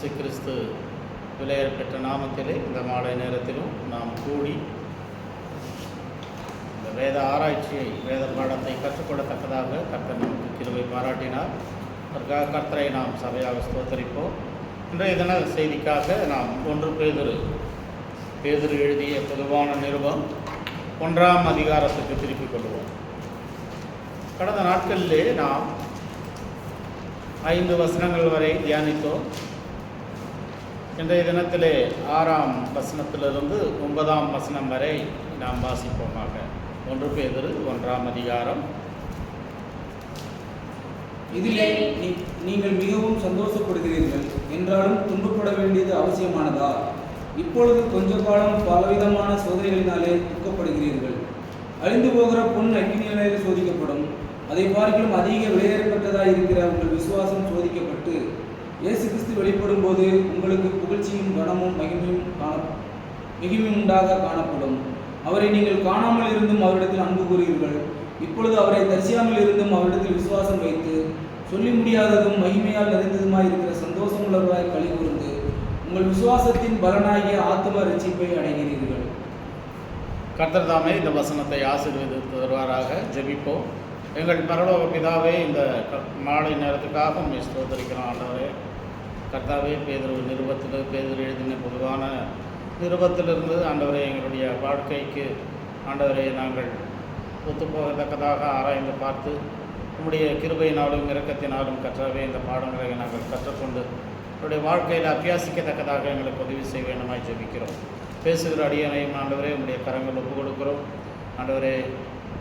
இயேசு கிறிஸ்து விலையேற பெற்ற நாமத்திலே இந்த மாலை நேரத்திலும் நாம் கூடி இந்த வேத ஆராய்ச்சியை, வேத பாடத்தை கற்றுக்கொள்ளத்தக்கதாக கர்த்தர் நமக்கு கிருபை பாராட்டினார். அதற்காக கர்த்தரை நாம் சபையாக ஸ்தோத்தரிப்போம். இன்றைய தின செய்திக்காக நாம் 1 பேதுரு எழுதிய பொதுவான நிருபம் 1ஆம் அதிகாரத்துக்கு திருப்பிக் கொள்வோம். கடந்த நாட்களிலே நாம் 5 வசனங்கள் வரை தியானித்தோம். இன்றைய தினத்திலே 6ஆம் வசனத்திலிருந்து 9ஆம் வசனம் வரை நாம் வாசிப்போமாக. 1 பேதுரு 1ஆம் அதிகாரம். இதிலே நீங்கள் மிகவும் சந்தோஷப்படுகிறீர்கள் என்றாலும் துன்பப்பட வேண்டியது அவசியமானதா? இப்பொழுது கொஞ்ச காலம் பலவிதமான சோதனைகளினாலே துக்கப்படுகிறீர்கள். அழிந்து போகிற பொன் அக்கினியினாலே சோதிக்கப்படும். அதை பார்க்கிலும் அதிக விலையேறப்பட்டதாக இருக்கிற உங்கள் விசுவாசம் சோதிக்கப்பட்டு இயேசு கிறிஸ்து வெளிப்படும் போது உங்களுக்கு புகழ்ச்சியும் கனமும் மிகுமையும் உண்டாக காணப்படும். அவரை நீங்கள் காணாமல் இருந்தும் அவரிடத்தில் அன்பு கூறுவீர்கள். இப்பொழுது அவரை தரிசியாமல் இருந்தும் அவரிடத்தில் விசுவாசம் வைத்து சொல்லி முடியாததும் மகிமையால் நிறைந்ததுமாய் இருக்கிற சந்தோஷம் உள்ளவர்களாய் களி கூர்ந்து உங்கள் விசுவாசத்தின் பலனாகிய ஆத்தும ரட்சிப்பை அடைகிறீர்கள். கர்த்தர் தாமே இந்த வசனத்தை ஆசீர்வதித்து வருவாராக. ஜெபிப்போம். எங்கள் பரலோக பிதாவே, இந்த மாலை நேரத்துக்காக உம்மை ஸ்தோத்திரிக்கிறோம். ஆண்டவரே, கர்த்தாவே, பேதுரு எழுதின பொதுவான நிருபத்திலிருந்து ஆண்டவரே எங்களுடைய வாழ்க்கைக்கு ஆண்டவரே நாங்கள் ஒத்துப்போகத்தக்கதாக ஆராய்ந்து பார்த்து உம்முடைய கிருபையினாலும் இரக்கத்தினாலும் கற்றாவே இந்த பாடங்களை நாங்கள் கற்றுக்கொண்டு என்னுடைய வாழ்க்கையில் அபியாசிக்கத்தக்கதாக எங்களுக்கு உதவி செய்ய வேண்டுமாய் ஜெபிக்கிறோம். பேசுகிற அடியனையும் ஆண்டவரே உம்முடைய கரங்கள் ஒப்புக் கொடுக்கிறோம். ஆண்டவரே,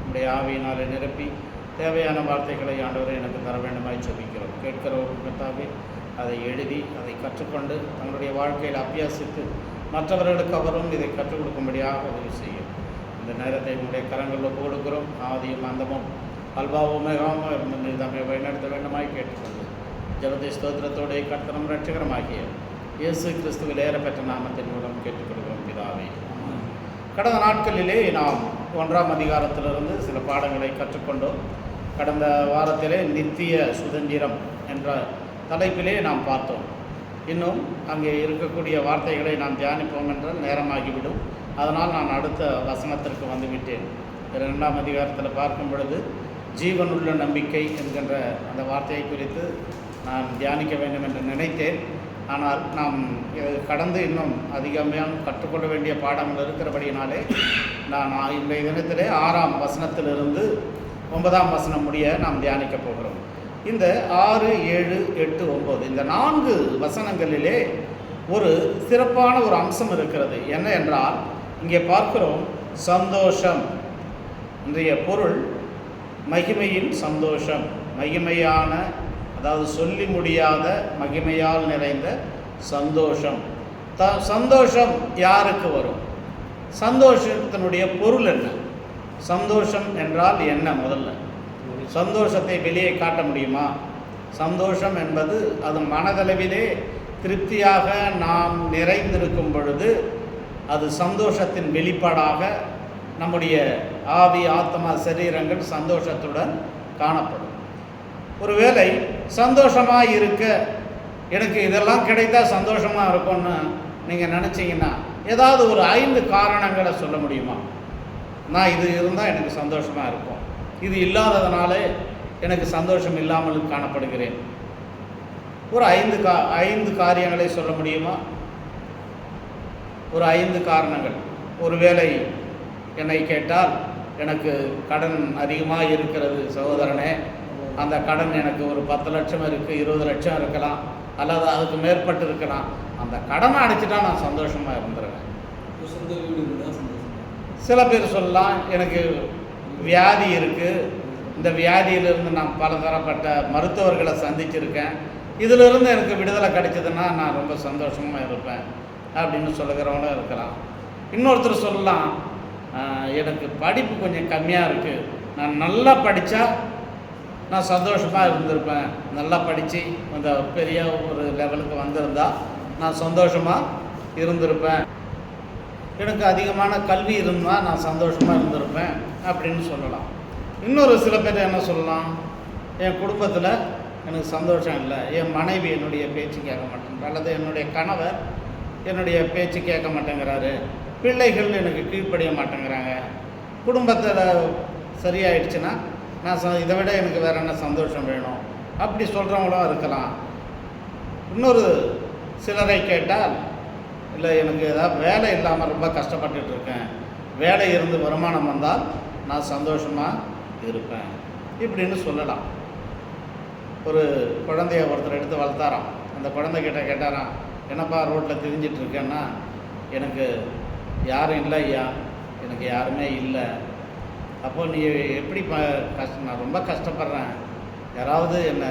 உம்முடைய ஆவியினாலே நிரப்பி தேவையான வார்த்தைகளை ஆண்டவரே எனக்கு தர வேண்டுமாய் ஜெபிக்கிறோம். கேட்கிறவர்கள் கர்த்தாவே அதை எழுதி அதை கற்றுக்கொண்டு தங்களுடைய வாழ்க்கையில் அபியாசித்து மற்றவர்களுக்கு அவரும் இதை கற்றுக் கொடுக்கும்படியாக உதவி செய்யும். இந்த நேரத்தை உங்களுடைய கரங்கள் ஒப்புக் கொடுக்கிறோம். ஆதியும் அந்தமும் அல்பாவும் மேகாவும் தம்மை வழிநடத்த வேண்டுமாய் கேட்டுக்கொண்டு ஜெபத்தை ஸ்தோத்திரத்தோடைய கர்த்தரும் ரட்சகரமாகிய இயேசு கிறிஸ்துவில் ஏறப்பெற்ற நாமத்தின் மூலம் கேட்டுக்கொள்கிறோம் பிதாவே. கடந்த நாட்களிலே நாம் 1ஆம் அதிகாரத்திலிருந்து சில பாடங்களை கற்றுக்கொண்டோம். கடந்த வாரத்திலே நித்திய சுதந்திரம் என்ற தலைப்பிலே நாம் பார்த்தோம். இன்னும் அங்கே இருக்கக்கூடிய வார்த்தைகளை நாம் தியானிப்போம் என்றால் நேரமாகிவிடும். அதனால் நான் அடுத்த வசனத்திற்கு வந்துவிட்டேன். 2ஆம் அதிகாரத்தில் பார்க்கும் பொழுது ஜீவனுள்ள நம்பிக்கை என்கின்ற அந்த வார்த்தையை குறித்து நான் தியானிக்க வேண்டும் என்று நினைத்தேன். ஆனால் நாம் கடந்து இன்னும் அதிகமாக கற்றுக்கொள்ள வேண்டிய பாடங்கள் இருக்கிறபடியினாலே நான் இன்றைய தினத்திலே 6ஆம் வசனத்திலிருந்து 9ஆம் வசனம் முடிய நாம் தியானிக்கப் போகிறோம். இந்த 6, 7, 8, 9 இந்த 4 வசனங்களிலே ஒரு சிறப்பான ஒரு அம்சம் இருக்கிறது. என்ன என்றால், இங்கே பார்க்கிறோம் சந்தோஷம். இன்றைய பொருள் மகிமையின் சந்தோஷம். மகிமையான, அதாவது சொல்லி முடியாத மகிமையால் நிறைந்த சந்தோஷம். சந்தோஷம் யாருக்கு வரும்? சந்தோஷத்தினுடைய பொருள் என்ன? சந்தோஷம் என்றால் என்ன? முதல்ல சந்தோஷத்தை வெளியே காட்ட முடியுமா? சந்தோஷம் என்பது அது மனதளவிலே திருப்தியாக நாம் நிறைந்திருக்கும் பொழுது அது சந்தோஷத்தின் வெளிப்பாடாக நம்முடைய ஆவி, ஆத்மா, சரீரங்கள் சந்தோஷத்துடன் காணப்படும். ஒருவேளை சந்தோஷமாக இருக்க எனக்கு இதெல்லாம் கிடைத்தா சந்தோஷமாக இருக்கும்னு நீங்கள் நினச்சிங்கன்னா ஏதாவது ஒரு 5 காரணங்களை சொல்ல முடியுமா? நான் இது இருந்தால் எனக்கு சந்தோஷமாக இருக்கும், இது இல்லாததுனால எனக்கு சந்தோஷம் இல்லாமல் காணப்படுகிறேன். ஒரு 5 காரியங்களை சொல்ல முடியுமா? ஒரு 5 காரணங்கள். ஒருவேளை என்னை கேட்டால், எனக்கு கடன் அதிகமாக இருக்கிறது சகோதரனே, அந்த கடன் எனக்கு ஒரு 10 லட்சம் இருக்குது, 20 லட்சம் இருக்கலாம், அல்லது அதுக்கு மேற்பட்டு இருக்கலாம். அந்த கடனை அடைச்சிட்டா நான் சந்தோஷமாக இருந்துருவேன். சில பேர் சொல்லலாம், எனக்கு வியாதி இருக்குது, இந்த வியாதியிலிருந்து நான் பலதரப்பட்ட மருத்துவர்களை சந்திச்சிருக்கேன், இதிலிருந்து எனக்கு விடுதலை கிடைச்சதுன்னா நான் ரொம்ப சந்தோஷமாக இருப்பேன் அப்படின்னு சொல்லுகிறவங்களும் இருக்கலாம். இன்னொருத்தர் சொல்லலாம், எனக்கு படிப்பு கொஞ்சம் கம்மியாக இருக்குது, நான் நல்லா படித்தா நான் சந்தோஷமாக இருந்திருப்பேன், நல்லா படித்து அந்த பெரிய ஒரு லெவலுக்கு வந்திருந்தால் நான் சந்தோஷமாக இருந்திருப்பேன், எனக்கு அதிகமான கல்வி இருந்தால் நான் சந்தோஷமாக இருந்திருப்பேன் அப்படின்னு சொல்லலாம். இன்னொரு சில பேர் என்ன சொல்லலாம், என் குடும்பத்தில் எனக்கு சந்தோஷம் இல்லை. என் மனைவி என்னுடைய பேச்சு கேட்க மாட்டேங்கிறார், அல்லது என்னுடைய கணவர் என்னுடைய பேச்சு கேட்க மாட்டேங்கிறாரு, பிள்ளைகள் எனக்கு கீழ்ப்படிய மாட்டேங்கிறாங்க, குடும்பத்தில் சரியாயிடுச்சுன்னா நான் இதை விட எனக்கு வேறு என்ன சந்தோஷம் வேணும் அப்படி சொல்கிறவங்களும் இருக்கலாம். இன்னொரு சிலரை கேட்டால், இல்லை எனக்கு ஏதாவது வேலை இல்லாமல் ரொம்ப கஷ்டப்பட்டுட்டு இருக்கேன், வேலை இருந்து வருமானம் வந்தால் நான் சந்தோஷமாக இருப்பேன் இப்படின்னு சொல்லலாம். ஒரு குழந்தைய ஒருத்தர் எடுத்து வளர்த்தாராம். அந்த குழந்தைகிட்ட கேட்டாராம், என்னப்பா ரோட்டில் திரிஞ்சிட்ருக்கேன்னா, எனக்கு யாரும் இல்லை ஐயா, எனக்கு யாருமே இல்லை. அப்போ நீ எப்படி நான் ரொம்ப கஷ்டப்படுறேன், யாராவது என்னை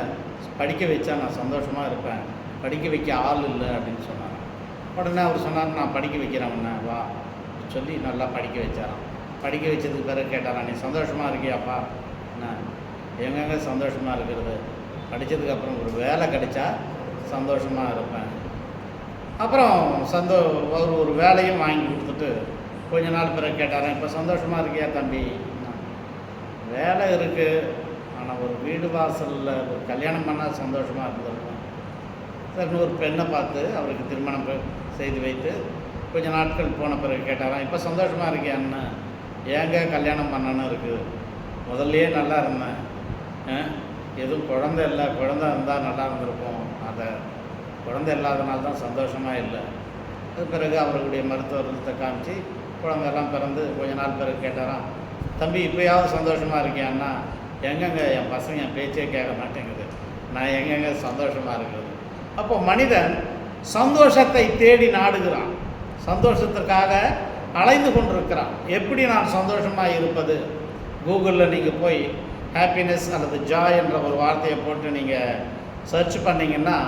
படிக்க வச்சா நான் சந்தோஷமாக இருப்பேன், படிக்க வைக்க ஆள் இல்லை அப்படின்னு சொன்னாராம். உடனே அவர் சொன்னார், நான் படிக்க வைக்கிறேன் வா சொல்லி நல்லா படிக்க வச்சாராம். படிக்க வச்சதுக்கு பிறகு கேட்டாராம், நீ சந்தோஷமாக இருக்கியாப்பா? என்ன எங்கெங்கே சந்தோஷமாக இருக்கிறது, படித்ததுக்கப்புறம் ஒரு வேலை கிடைச்சா சந்தோஷமாக இருப்பேன். அப்புறம் அவர் ஒரு வேலையும் வாங்கி கொடுத்துட்டு கொஞ்ச நாள் பிறகு கேட்டாரன், இப்போ சந்தோஷமாக இருக்கியா தம்பி? வேலை இருக்குது, ஆனால் ஒரு வீடு வாசலில் ஒரு கல்யாணம் பண்ணால் சந்தோஷமாக இருந்திருக்கும். சரின்னு ஒரு பெண்ணை பார்த்து அவருக்கு திருமணம் செய்து வைத்து கொஞ்ச நாட்கள் போன பிறகு கேட்டாரான், இப்போ சந்தோஷமாக இருக்கியான்னு? ஏங்க கல்யாணம் பண்ணணும்னு இருக்குது, முதல்லையே நல்லா இருந்தேன், எதுவும் குழந்தை இல்லை, குழந்தை இருந்தால் நல்லா இருந்திருக்கும், அதை குழந்தை இல்லாதனால தான் சந்தோஷமாக இல்லை. அது பிறகு அவர்களுடைய மருத்துவத்தை காமிச்சு குழந்தையெல்லாம் பிறந்து கொஞ்ச நாள் பிறகு கேட்டாராம், தம்பி இப்போயாவது சந்தோஷமாக இருக்கியான்னா? எங்கெங்கே என் பசங்க என் பேச்சே கேட்க மாட்டேங்குது, நான் எங்கெங்கே சந்தோஷமாக இருக்கிறது. அப்போ மனிதன் சந்தோஷத்தை தேடி நாடுகிறான், சந்தோஷத்திற்காக அலைந்து கொண்டிருக்கிறான். எப்படி நான் சந்தோஷமாக இருப்பது? கூகுளில் நீங்கள் போய் ஹாப்பினஸ் அல்லது ஜாய் என்ற ஒரு வார்த்தையை போட்டு நீங்கள் சர்ச் பண்ணிங்கன்னா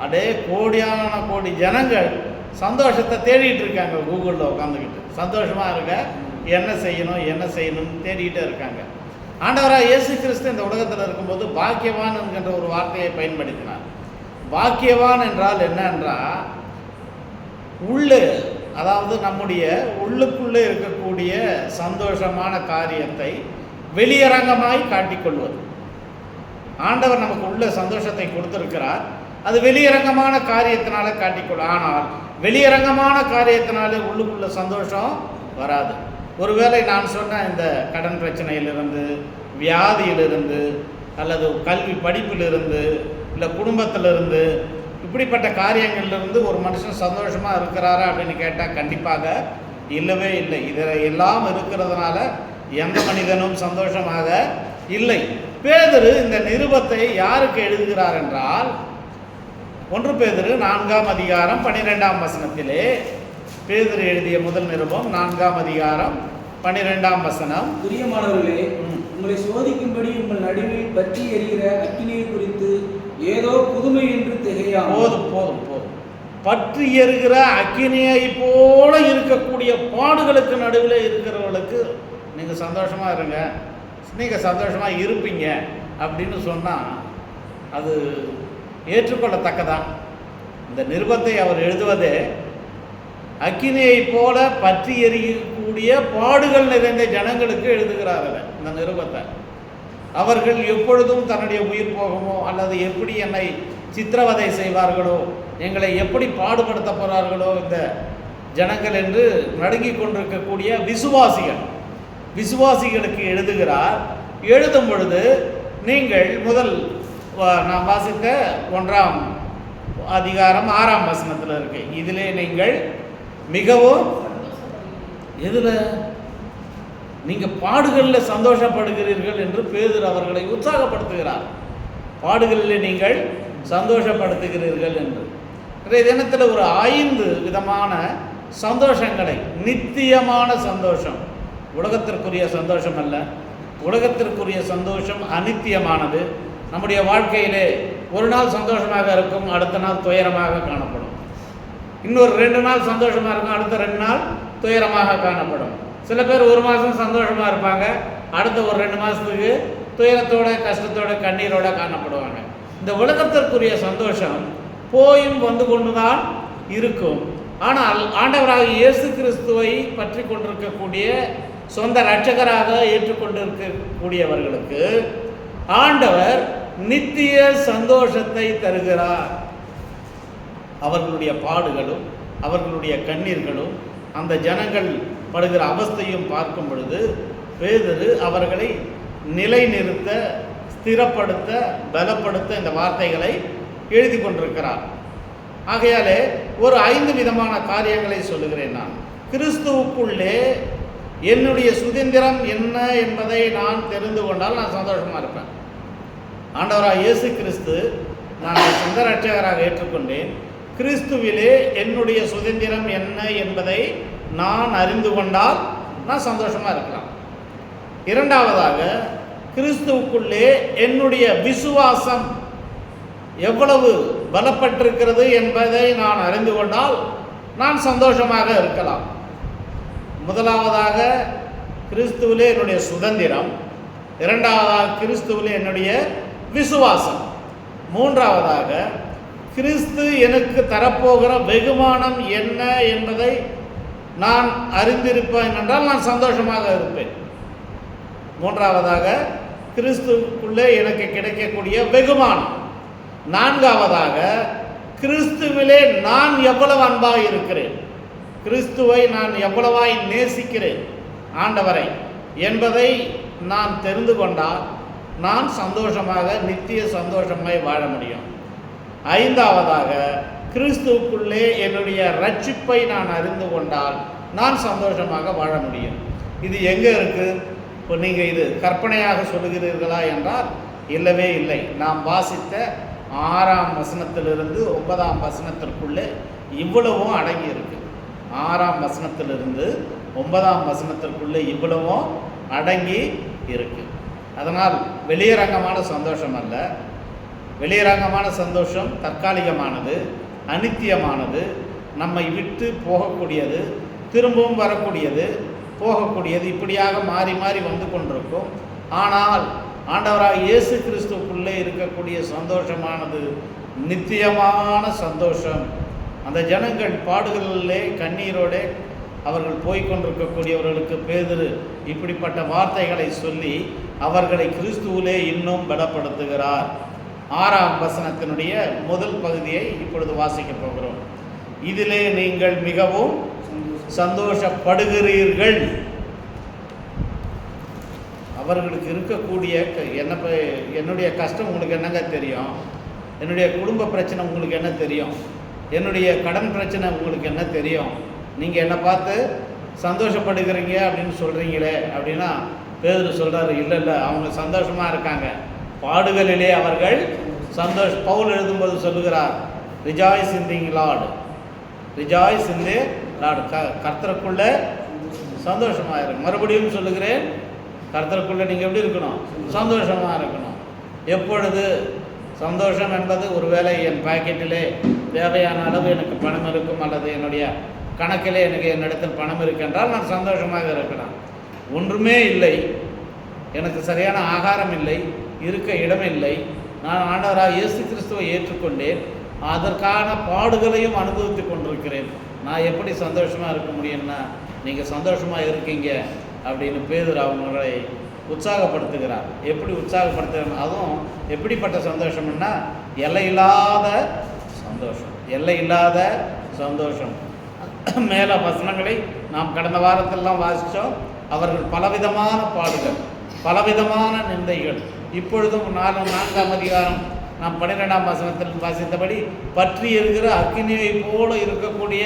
அதே கோடியான கோடி ஜனங்கள் சந்தோஷத்தை தேடிட்டு இருக்காங்க. கூகுளில் உட்காந்துக்கிட்டு சந்தோஷமாக இருக்க என்ன செய்யணும்னு தேடிக்கிட்டே இருக்காங்க. ஆண்டவராக இயேசு கிறிஸ்து இந்த உலகத்தில் இருக்கும்போது பாக்கியவான் என்கின்ற ஒரு வார்த்தையை பயன்படுத்தினார். பாக்கியவான் என்றால் என்ன என்றால், உள்ளே, அதாவது நம்முடைய உள்ளுக்குள்ளே இருக்கக்கூடிய சந்தோஷமான காரியத்தை வெளியரங்கமாய் காட்டிக்கொள்வது. ஆண்டவர் நமக்கு உள்ள சந்தோஷத்தை கொடுத்திருக்கிறார், அது வெளியரங்கமான காரியத்தினால காட்டிக்கொள்ளும். ஆனால் வெளியரங்கமான காரியத்தினால உள்ளுக்குள்ள சந்தோஷம் வராது. ஒருவேளை நான் சொன்ன இந்த கடன் பிரச்சனையிலிருந்து, வியாதியிலிருந்து, அல்லது கல்வி படிப்பிலிருந்து, இல்லை குடும்பத்திலிருந்து, இப்படிப்பட்ட காரியங்கள்லேருந்து ஒரு மனுஷன் சந்தோஷமாக இருக்கிறாரா அப்படின்னு கேட்டால் கண்டிப்பாக இல்லவே இல்லை. இதில் எல்லாம் இருக்கிறதுனால எந்த மனிதனும் சந்தோஷமாக இல்லை. பேதுரு இந்த நிருபத்தை யாருக்கு எழுதுகிறார் என்றால், 1 பேதுரு 4ஆம் அதிகாரம் 12ஆம் வசனத்திலே பேதுரு எழுதிய முதல் நிருபம் 4ஆம் அதிகாரம் 12ஆம் வசனம். பிரியமானவர்களே, உங்களை சோதிக்கும்படி உங்கள் நடுவில் பற்றி எரிகிற அக்கினியை குறித்து ஏதோ புதுமை என்று திகையாமல். போதும் பற்றி எரிகிற அக்கினியை போல இருக்கக்கூடிய பாடுகளுக்கு நடுவில் இருக்கிறவர்களுக்கு நீங்கள் சந்தோஷமாக இருங்க, நீங்கள் சந்தோஷமாக இருப்பீங்க அப்படின்னு சொன்னால் அது ஏற்றுக்கொள்ளத்தக்கதான். இந்த நிருபத்தை அவர் எழுதுவதே அக்கினியை போல பற்றி எரியக்கூடிய பாடுகள் நிறைந்த ஜனங்களுக்கு எழுதுகிறார்கள். இந்த நிருபத்தை அவர்கள் எப்பொழுதும் தன்னுடைய உயிர் போகுமோ, அல்லது எப்படி என்னை சித்திரவதை செய்வார்களோ, எங்களை எப்படி பாடுபடுத்த போகிறார்களோ இந்த ஜனங்கள் என்று நடுங்கிக் கொண்டிருக்கக்கூடிய விசுவாசிகளுக்கு எழுதுகிறார். எழுதும் பொழுது நீங்கள் முதல் நான் வாசித்த 1ஆம் அதிகாரம் 6ஆம் வசனத்தில் இருக்கு. இதிலே நீங்கள் மிகவும் எதில் நீங்கள் பாடுகளில் சந்தோஷப்படுகிறீர்கள் என்று பேதுரு அவர்களை உற்சாகப்படுத்துகிறார். பாடுகளில் நீங்கள் சந்தோஷப்படுத்துகிறீர்கள் என்று. இன்றைய தினத்தில் ஒரு 5 விதமான சந்தோஷங்களை, நித்தியமான சந்தோஷம், உலகத்திற்குரிய சந்தோஷம் அல்ல, உலகத்திற்குரிய சந்தோஷம் அநித்தியமானது. நம்முடைய வாழ்க்கையிலே ஒரு நாள் சந்தோஷமாக இருக்கும், அடுத்த நாள் துயரமாக காணப்படும். இன்னொரு 2 நாள் சந்தோஷமாக இருக்கும், அடுத்த 2 நாள் துயரமாக காணப்படும். சில பேர் 1 மாதம் சந்தோஷமாக இருப்பாங்க, அடுத்த ஒரு 2 மாதத்துக்கு துயரத்தோட, கஷ்டத்தோட, கண்ணீரோட காணப்படுவாங்க. இந்த உலகத்திற்குரிய சந்தோஷம் போயும் வந்து கொண்டு தான் இருக்கும். ஆனால் ஆண்டவராக இயேசு கிறிஸ்துவை பற்றி கொண்டிருக்கக்கூடிய, சொந்த இரட்சகராக ஏற்றுக்கொண்டிருக்கக்கூடியவர்களுக்கு ஆண்டவர் நித்திய சந்தோஷத்தை தருகிறார். அவர்களுடைய பாடுகளும் அவர்களுடைய கண்ணீர்களும் அந்த ஜனங்கள் படுகிற அவஸ்தையும் பார்க்கும் பொழுது பேதுரு அவர்களை நிலைநிறுத்த, ஸ்திரப்படுத்த, பலப்படுத்த இந்த வார்த்தைகளை எழுதி கொண்டிருக்கிறார். ஆகையாலே ஒரு 5 விதமான காரியங்களை சொல்லுகிறேன். நான் கிறிஸ்துவுக்குள்ளே என்னுடைய சுதந்திரம் என்ன என்பதை நான் தெரிந்து கொண்டால் நான் சந்தோஷமாக இருப்பேன். ஆண்டவராக இயேசு கிறிஸ்து நான் சொந்த ரட்சகராக ஏற்றுக்கொண்டேன். கிறிஸ்துவிலே என்னுடைய சுதந்திரம் என்ன என்பதை நான் அறிந்து கொண்டால் நான் சந்தோஷமாக இருக்கலாம். இரண்டாவதாக, கிறிஸ்துவுக்குள்ளே என்னுடைய விசுவாசம் எவ்வளவு பலப்பட்டிருக்கிறது என்பதை நான் அறிந்து கொண்டால் நான் சந்தோஷமாக இருக்கலாம். முதலாவதாக கிறிஸ்துவிலே என்னுடைய சுதந்திரம், இரண்டாவதாக கிறிஸ்துவிலே என்னுடைய விசுவாசம், மூன்றாவதாக கிறிஸ்து எனக்கு தரப்போகிற வெகுமானம் என்ன என்பதை நான் அறிந்திருப்பேன் என்றால் நான் சந்தோஷமாக இருப்பேன். மூன்றாவதாக கிறிஸ்துவுக்குள்ளே எனக்கு கிடைக்கக்கூடிய வெகுமானம். நான்காவதாக கிறிஸ்துவிலே நான் எவ்வளவு அன்பாக இருக்கிறேன், கிறிஸ்துவை நான் எவ்வளவாய் நேசிக்கிறேன், ஆண்டவரை என்பதை நான் தெரிந்து கொண்டால் நான் சந்தோஷமாக நித்திய சந்தோஷமாய் வாழ முடியும். ஐந்தாவதாக கிறிஸ்துவுக்குள்ளே என்னுடைய ரட்சிப்பை நான் அறிந்து கொண்டால் நான் சந்தோஷமாக வாழ முடியும். இது எங்கே இருக்குது? இப்போ நீங்கள் இது கற்பனையாக சொல்லுகிறீர்களா என்றால் இல்லவே இல்லை. நாம் வாசித்த 6ஆம் வசனத்திலிருந்து 9ஆம் வசனத்திற்குள்ளே இவ்வளவும் அடங்கி இருக்கு. 6ஆம் வசனத்திலிருந்து 9ஆம் வசனத்திற்குள்ளே இவ்வளவும் அடங்கி இருக்கு. அதனால் வெளியரங்கமான சந்தோஷம் அல்ல. வெளியரங்கமான சந்தோஷம் தற்காலிகமானது, அனித்தியமானது, நம்மை விட்டு போகக்கூடியது, திரும்பவும் வரக்கூடியது, போகக்கூடியது, இப்படியாக மாறி மாறி வந்து கொண்டிருக்கும். ஆனால் ஆண்டவராக இயேசு கிறிஸ்துவுக்குள்ளே இருக்கக்கூடிய சந்தோஷமானது நித்தியமான சந்தோஷம். அந்த ஜனங்கள் பாடுகளிலே கண்ணீரோடு அவர்கள் போய்கொண்டிருக்கக்கூடியவர்களுக்கு பேதுரு இப்படிப்பட்ட வார்த்தைகளை சொல்லி அவர்களை கிறிஸ்துவிலே இன்னும் பலப்படுத்துகிறார். 6ஆம் வசனத்தினுடைய முதல் பகுதியை இப்பொழுது வாசிக்கப் போகிறோம். இதிலே நீங்கள் மிகவும் சந்தோஷப்படுகிறீர்கள். அவர்களுக்கு இருக்கக்கூடிய என்னுடைய கஷ்டம் உங்களுக்கு என்னங்க தெரியும்? என்னுடைய குடும்ப பிரச்சனை உங்களுக்கு என்ன தெரியும்? என்னுடைய கடன் பிரச்சனை உங்களுக்கு என்ன தெரியும்? நீங்கள் என்னை பார்த்து சந்தோஷப்படுகிறீங்க அப்படின்னு சொல்கிறீங்களே அப்படின்னா பேதுரு சொல்கிறாரு, இல்லை அவங்க சந்தோஷமாக இருக்காங்க, பாடுகளிலே அவர்கள் பவுல் எழுதும்போது சொல்லுகிறார், rejoice in the Lord, rejoice in the Lord, கர்த்தருக்குள்ளே சந்தோஷமாக இருக்கு. மறுபடியும் சொல்லுகிறேன், கர்த்தருக்குள்ளே நீங்கள் எப்படி இருக்கணும்? சந்தோஷமாக இருக்கணும். எப்பொழுது சந்தோஷம் என்பது ஒருவேளை என் பாக்கெட்டிலே தேவையான அளவு எனக்கு பணம் இருக்கும், அல்லது என்னுடைய கணக்கிலே எனக்கு என்னிடத்தில் பணம் இருக்கின்றால் நான் சந்தோஷமாக இருக்கலாம். ஒன்றுமே இல்லை, எனக்கு சரியான ஆகாரம் இல்லை, இருக்க இடமில்லை, நான் ஆண்டவராக இயேசு கிறிஸ்துவை ஏற்றுக்கொண்டேன், அதற்கான பாடுகளையும் அனுபவித்து கொண்டிருக்கிறேன், நான் எப்படி சந்தோஷமாக இருக்க முடியும்னா நீங்கள் சந்தோஷமாக இருக்கீங்க அப்படின்னு பேதுரு அவங்களை உற்சாகப்படுத்துகிறார். எப்படி உற்சாகப்படுத்துகிறார்? அதுவும் எப்படிப்பட்ட சந்தோஷம்னா எல்லையில்லாத சந்தோஷம், எல்லையில்லாத சந்தோஷம். மேலே வசனங்களை நாம் கடந்த வாரத்திலலாம் வாசித்தோம். அவர்கள் பலவிதமான பாடுகள், பலவிதமான நிந்தைகள். இப்பொழுதும் 4ஆம் அதிகாரம் நாம் 12ஆம் வசனத்தில் வாசித்தபடி பற்றி இருக்கிற அக்கினியை போல இருக்கக்கூடிய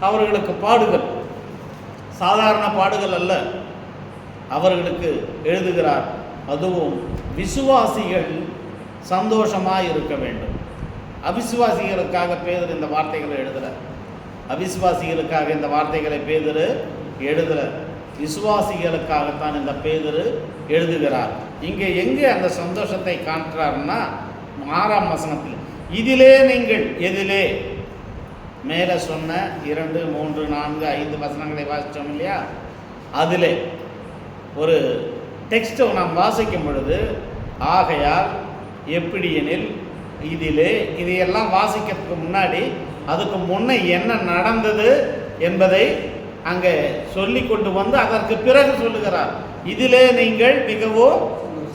அவர்களுக்கு பாடுகள், சாதாரண பாடுகள் அல்ல, அவர்களுக்கு எழுதுகிறார். அதுவும் விசுவாசிகள் சந்தோஷமாக இருக்க வேண்டும். அவிசுவாசிகளுக்காக பேதுரு இந்த வார்த்தைகளை எழுதுகிறார். அவிசுவாசிகளுக்காக இந்த வார்த்தைகளை பேதுரு எழுதுகிறார். விசுவாசிகளுக்காகத்தான் இந்த பேதுரு எழுதுகிறார். இங்கே எங்கே அந்த சந்தோஷத்தை காட்டுறாருன்னா 6ஆம் வசனத்தில், இதிலே நீங்கள், எதிலே மேலே சொன்ன 2, 3, 4, 5 வசனங்களை வாசித்தோம் இல்லையா, அதிலே ஒரு டெக்ஸ்ட்டை நாம் வாசிக்கும் பொழுது, ஆகையால் எப்படி எனில் இதிலே, இதையெல்லாம் வாசிக்கிறதுக்கு முன்னாடி அதுக்கு முன்னே என்ன நடந்தது என்பதை அங்கே சொல்லி கொண்டு வந்து அதற்கு பிறகு சொல்லுகிறார். இதிலே நீங்கள் மிகவும்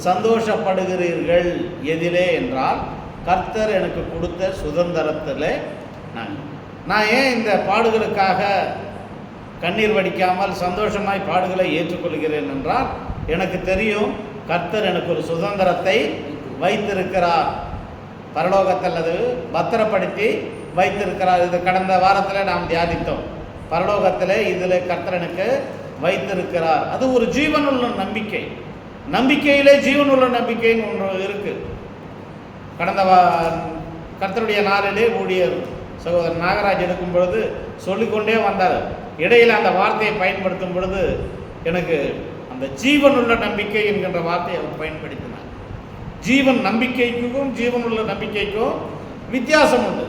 சந்தோஷப்படுகிறீர்கள். எதிலே என்றால் கர்த்தர் எனக்கு கொடுத்த சுதந்திரத்தில் நான் ஏன் இந்த பாடுகளுக்காக கண்ணீர் வடிக்காமல் சந்தோஷமாய் பாடுகளை ஏற்றுக்கொள்கிறேன் என்றால் எனக்கு தெரியும் கர்த்தர் எனக்கு ஒரு சுதந்திரத்தை வைத்திருக்கிறார், பரலோகத்தில் அது பத்திரப்படுத்தி வைத்திருக்கிறார். இது கடந்த வாரத்தில் நாம் தியானித்தோம். பரலோகத்தில் இதில் கர்த்தர் எனக்கு வைத்திருக்கிறார். அது ஒரு ஜீவனுள்ள நம்பிக்கை. நம்பிக்கையிலே ஜீவனுள்ள நம்பிக்கைன்னு ஒன்று இருக்குது. கடந்த கர்த்தருடைய நாளிலே ஊழியர் சகோதரர் நாகராஜ் எடுக்கும் பொழுது சொல்லிக்கொண்டே வந்தார். இடையில் அந்த வார்த்தையை பயன்படுத்தும் பொழுது எனக்கு அந்த ஜீவனுள்ள நம்பிக்கை என்கின்ற வார்த்தையை அவர் பயன்படுத்தினார். ஜீவன் நம்பிக்கைக்கும் ஜீவனுள்ள நம்பிக்கைக்கும் வித்தியாசம் உண்டு.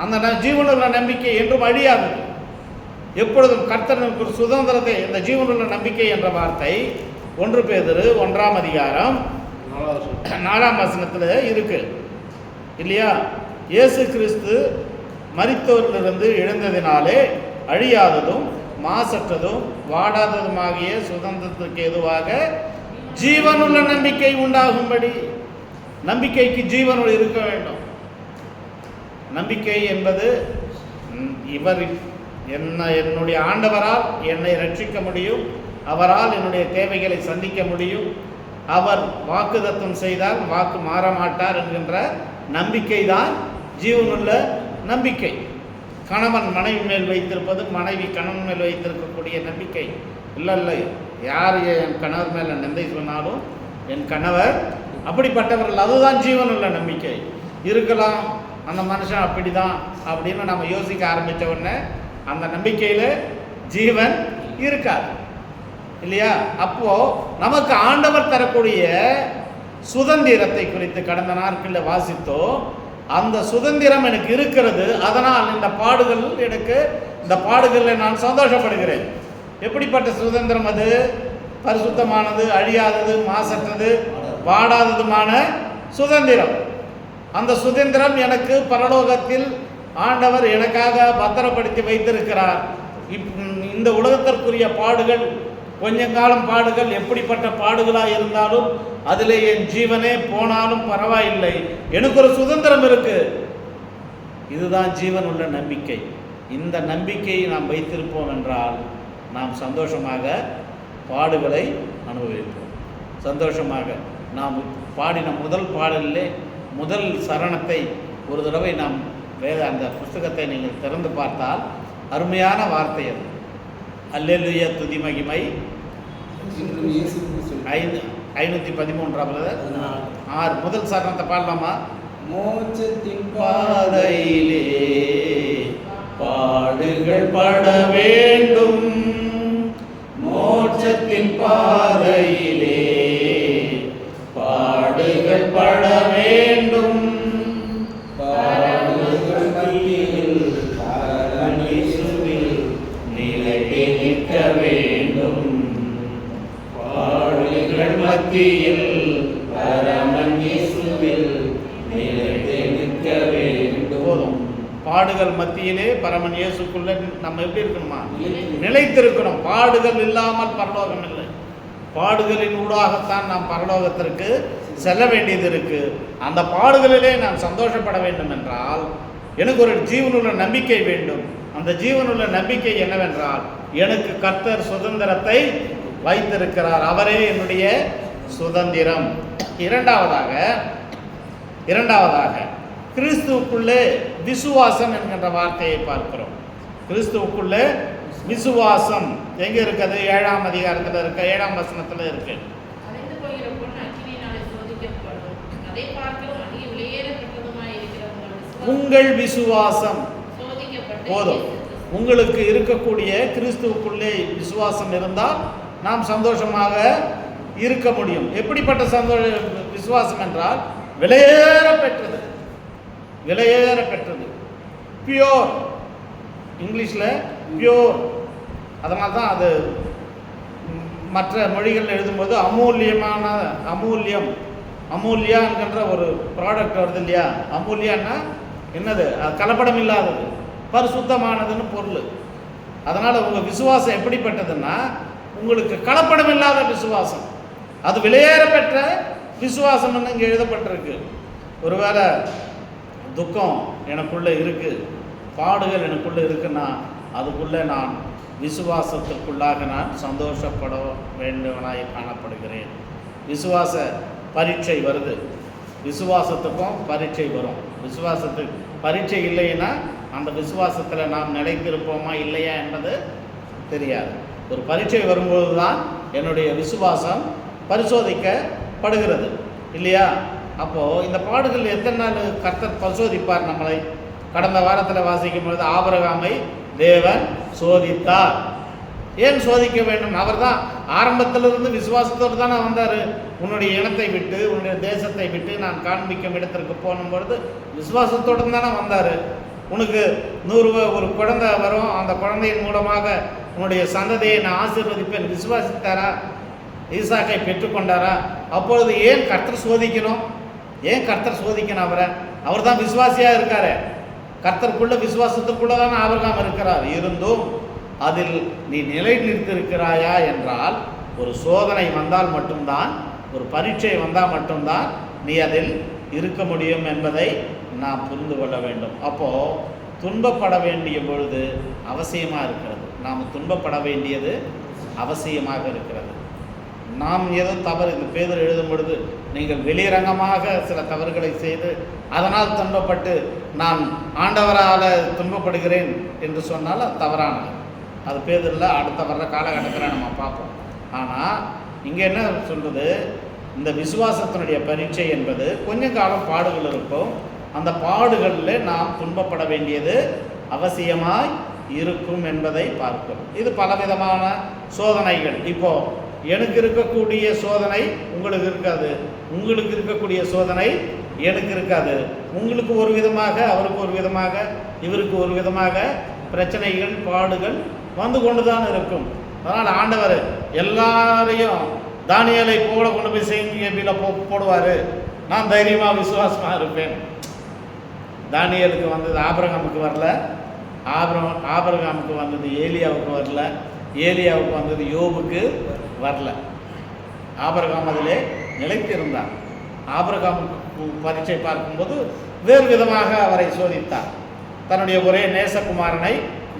அந்த ஜீவனுள்ள நம்பிக்கை என்றும் அழியாதது. எப்பொழுதும் கர்த்தருக்கு ஒரு சுதந்திரத்தை, இந்த ஜீவனுள்ள நம்பிக்கை என்ற வார்த்தை 1 பேதுரு 1ஆம் அதிகாரம் 4ஆம் வசனத்தில் இருக்கு இல்லையா? இயேசு கிறிஸ்து மரித்தோரிலிருந்து எழுந்ததினாலே அழியாததும் மாசற்றதும் வாடாததுமாகிய சுதந்திரத்துக்கு எதுவாக ஜீவனுள்ள நம்பிக்கை உண்டாகும்படி. நம்பிக்கைக்கு ஜீவன் இருக்க வேண்டும். நம்பிக்கை என்பது இவர் என்னுடைய ஆண்டவரால் என்னை ரட்சிக்க முடியும், அவரால் என்னுடைய தேவைகளை சந்திக்க முடியும், அவர் வாக்குத்தத்தம் செய்தால் வாக்கு மாற மாட்டார் என்கின்ற நம்பிக்கை தான் ஜீவனுள்ள நம்பிக்கை. கணவன் மனைவி மேல் வைத்திருப்பது, மனைவி கணவன் மேல் வைத்திருக்கக்கூடிய நம்பிக்கை இல்லை. யார் என் கணவர் மேலே நிந்தை சொன்னாலும் என் கணவர் அப்படிப்பட்டவர்கள், அதுதான் ஜீவனுள்ள நம்பிக்கை. இருக்கலாம் அந்த மனுஷன் அப்படி தான் அப்படின்னு நம்ம யோசிக்க ஆரம்பித்த உடனே அந்த நம்பிக்கையில் ஜீவன் இருக்காது இல்லையா? அப்போது நமக்கு ஆண்டவர் தரக்கூடிய சுதந்திரத்தை குறித்து கடந்த நாட்களில் வாசித்தோம். அந்த சுதந்திரம் எனக்கு இருக்கிறது. அதனால் இந்த பாடுகளில் நான் சந்தோஷப்படுகிறேன். எப்படிப்பட்ட சுதந்திரம் அது? பரிசுத்தமானது, அழியாதது, மாசற்றது, வாடாததுமான சுதந்திரம். அந்த சுதந்திரம் எனக்கு பரலோகத்தில் ஆண்டவர் எனக்காக பத்திரப்படுத்தி வைத்திருக்கிறார். இந்த உலகத்திற்குரிய பாடுகள், கொஞ்ச காலம் பாடுகள், எப்படிப்பட்ட பாடுகளாக இருந்தாலும் அதில் என் ஜீவனே போனாலும் பரவாயில்லை, எனக்கு ஒரு சுதந்திரம் இருக்கு. இதுதான் ஜீவன் உள்ள நம்பிக்கை. இந்த நம்பிக்கையை நாம் வைத்திருப்போம் என்றால் நாம் சந்தோஷமாக பாடுகளை அனுபவிப்போம். சந்தோஷமாக நாம் பாடின முதல் பாடலிலே முதல் சரணத்தை ஒரு தடவை நாம் அந்த புஸ்தகத்தை நீங்கள் திறந்து பார்த்தால் அருமையான வார்த்தை அது. அல்லேலூயா துதி மகிமை 513 6 முதல் சரணத்தை பாடலாமா? மோட்சத்தின் பாதையிலே பாடுகள் பட வேண்டும், மோட்சத்தின் பாதையிலே பாடுகள் பட வேண்டும், பாடுகள் மத்தியில் இயேசுவில் நிலைத்து நிற்க வேண்டும், பாடுகள் மத்தியில் பரமன் இயேசுவில் நிலைத்து நிற்க வேண்டும். பாடுகள் மத்தியிலே பரமன் இயேசுக்குள்ள நம்ம எப்படி இருக்கணுமா? நிலைத்திருக்கணும். பாடுகள் இல்லாமல் பரலோகம் இல்லை. பாடுகளின் ஊடாகத்தான் நாம் பரலோகத்திற்கு செல்ல வேண்டியது இருக்கு. அந்த பாடுகளிலே நாம் சந்தோஷப்பட வேண்டும் என்றால் எனக்கு ஒரு ஜீவனுள்ள நம்பிக்கை வேண்டும். அந்த ஜீவனுள்ள நம்பிக்கை என்னவென்றால் எனக்கு கர்த்தர் சுதந்திரத்தை வைத்திருக்கிறார், அவரே என்னுடைய சுதந்திரம். இரண்டாவதாக கிறிஸ்துவுக்குள்ளே விசுவாசம் என்கின்ற வார்த்தையை பார்க்கிறோம். கிறிஸ்துவுக்குள்ளே விசுவாசம் எங்க இருக்குது? 7ஆம் அதிகாரத்தில் இருக்க 7ஆம் வசனத்தில் இருக்கு. உங்கள் விசுவாசம் போதும். உங்களுக்கு இருக்கக்கூடிய கிறிஸ்துவுக்குள்ளே விசுவாசம் இருந்தால் நாம் சந்தோஷமாக இருக்க முடியும். எப்படிப்பட்ட விசுவாசம் என்றால் விலையேற பெற்றது, பியோர், இங்கிலீஷில் பியோர். அதனால தான் அது மற்ற மொழிகள் எழுதும்போது அமூல்யா என்கின்ற ஒரு ப்ராடக்ட் வருது இல்லையா? அமூல்யான்னா என்னது? கலப்படம் இல்லாதது, பரிசுத்தமானதுன்னு பொருள். அதனால் உங்கள் விசுவாசம் எப்படிப்பட்டதுன்னா உங்களுக்கு கலப்படம் இல்லாத விசுவாசம். அது விலையேற பெற்ற விசுவாசம்னு இங்கே எழுதப்பட்டிருக்கு. ஒருவேளை துக்கம் எனக்குள்ளே இருக்குது, பாடுகள் எனக்குள்ளே இருக்குன்னா அதுக்குள்ளே நான் விசுவாசத்திற்குள்ளாக நான் சந்தோஷப்பட வேண்டுவனாய் காணப்படுகிறேன். விசுவாச பரீட்சை வருது, விசுவாசத்துக்கும் பரீட்சை வரும். விசுவாசத்துக்கு பரீட்சை இல்லைன்னா அந்த விசுவாசத்தில் நாம் நிலைத்திருப்போமா இல்லையா என்பது தெரியாது. ஒரு பரீட்சை வரும்போது தான் என்னுடைய விசுவாசம் பரிசோதிக்கப்படுகிறது இல்லையா? அப்போது இந்த பாடுகள் எத்தனை நாள் கர்த்தர் பரிசோதிப்பார் நம்மளை? கடந்த வாரத்தில் வாசிக்கும் பொழுது ஆபிரகாமை தேவன் சோதித்தார். ஏன் சோதிக்க வேண்டும்? அவர் தான் ஆரம்பத்திலிருந்து விசுவாசத்தோடு தானே வந்தார். உன்னுடைய இனத்தை விட்டு உன்னுடைய தேசத்தை விட்டு நான் காண்பிக்கும் இடத்திற்கு போகும் பொழுது விசுவாசத்தோடு தானே வந்தார். உனக்கு 100 ஒரு குழந்தை வரும், அந்த குழந்தையின் மூலமாக உன்னுடைய சந்ததியை நான் ஆசீர்வதிப்பேன் விசுவாசித்தாரா? ஈசாக்கை பெற்றுக்கொண்டாரா? அப்பொழுது ஏன் கர்த்தர் சோதிக்கணும்? ஏன் கர்த்தர் சோதிக்கணும் அவரை? அவர் தான் விசுவாசியாக இருக்காரு. கர்த்தருக்குள்ள விசுவாசத்துக்குள்ளே தானே ஆபிரகாம் இருக்கிறார். இருந்தும் அதில் நீ நிலை நிறுத்திருக்கிறாயா என்றால் ஒரு சோதனை வந்தால் மட்டும்தான், ஒரு பரீட்சை வந்தால் மட்டும்தான் நீ அதில் இருக்க முடியும் என்பதை நாம் புரிந்து கொள்ள வேண்டும். அப்போது துன்பப்பட வேண்டிய பொழுது அவசியமாக இருக்கிறது. நாம் துன்பப்பட வேண்டியது அவசியமாக இருக்கிறது. நாம் ஏதோ தவறு, இந்த பேதர் எழுதும் பொழுது நீங்கள் வெளிரங்கமாக சில தவறுகளை செய்து அதனால் துன்பப்பட்டு நான் ஆண்டவரால் துன்பப்படுகிறேன் என்று சொன்னால் அது தவறானது. அது பேதரில் அடுத்த வர்ற காலகட்டத்தில் நம்ம பார்ப்போம். ஆனால் இங்கே என்ன சொல்கிறது? இந்த விசுவாசத்தினுடைய பரீட்சை என்பது கொஞ்ச காலம் பாடுகள் இருக்கும். அந்த பாடுகளில் நாம் துன்பப்பட வேண்டியது அவசியமாய் இருக்கும் என்பதை பார்க்கிறோம். இது பலவிதமான சோதனைகள். இப்போது எனக்கு இருக்கக்கூடிய சோதனை உங்களுக்கு இருக்காது, உங்களுக்கு இருக்கக்கூடிய சோதனை எனக்கு இருக்காது. உங்களுக்கு ஒரு விதமாக, அவருக்கு ஒரு விதமாக, இவருக்கு ஒரு விதமாக பிரச்சனைகள் பாடுகள் வந்து கொண்டு தான் இருக்கும். அதனால் ஆண்டவர் எல்லாரையும் தானியேலை போல கொண்டு போய் செய்தியில் போடுவார். நான் தைரியமாக விசுவாசமாக இருப்பேன். தானியேலுக்கு வந்தது ஆபிரகாமுக்கு வரல, ஆபிரகாமுக்கு வந்தது ஏலியாவுக்கு வரல, ஏலியாவுக்கு வந்தது யோபுக்கு வரல. ஆபிரகாம் அதிலே நிலைத்திருந்தார். ஆபிரகாமுக்கு பரீட்சை பார்க்கும்போது வேறு விதமாக அவரை சோதித்தார். தன்னுடைய ஒரே நேசகுமாரனை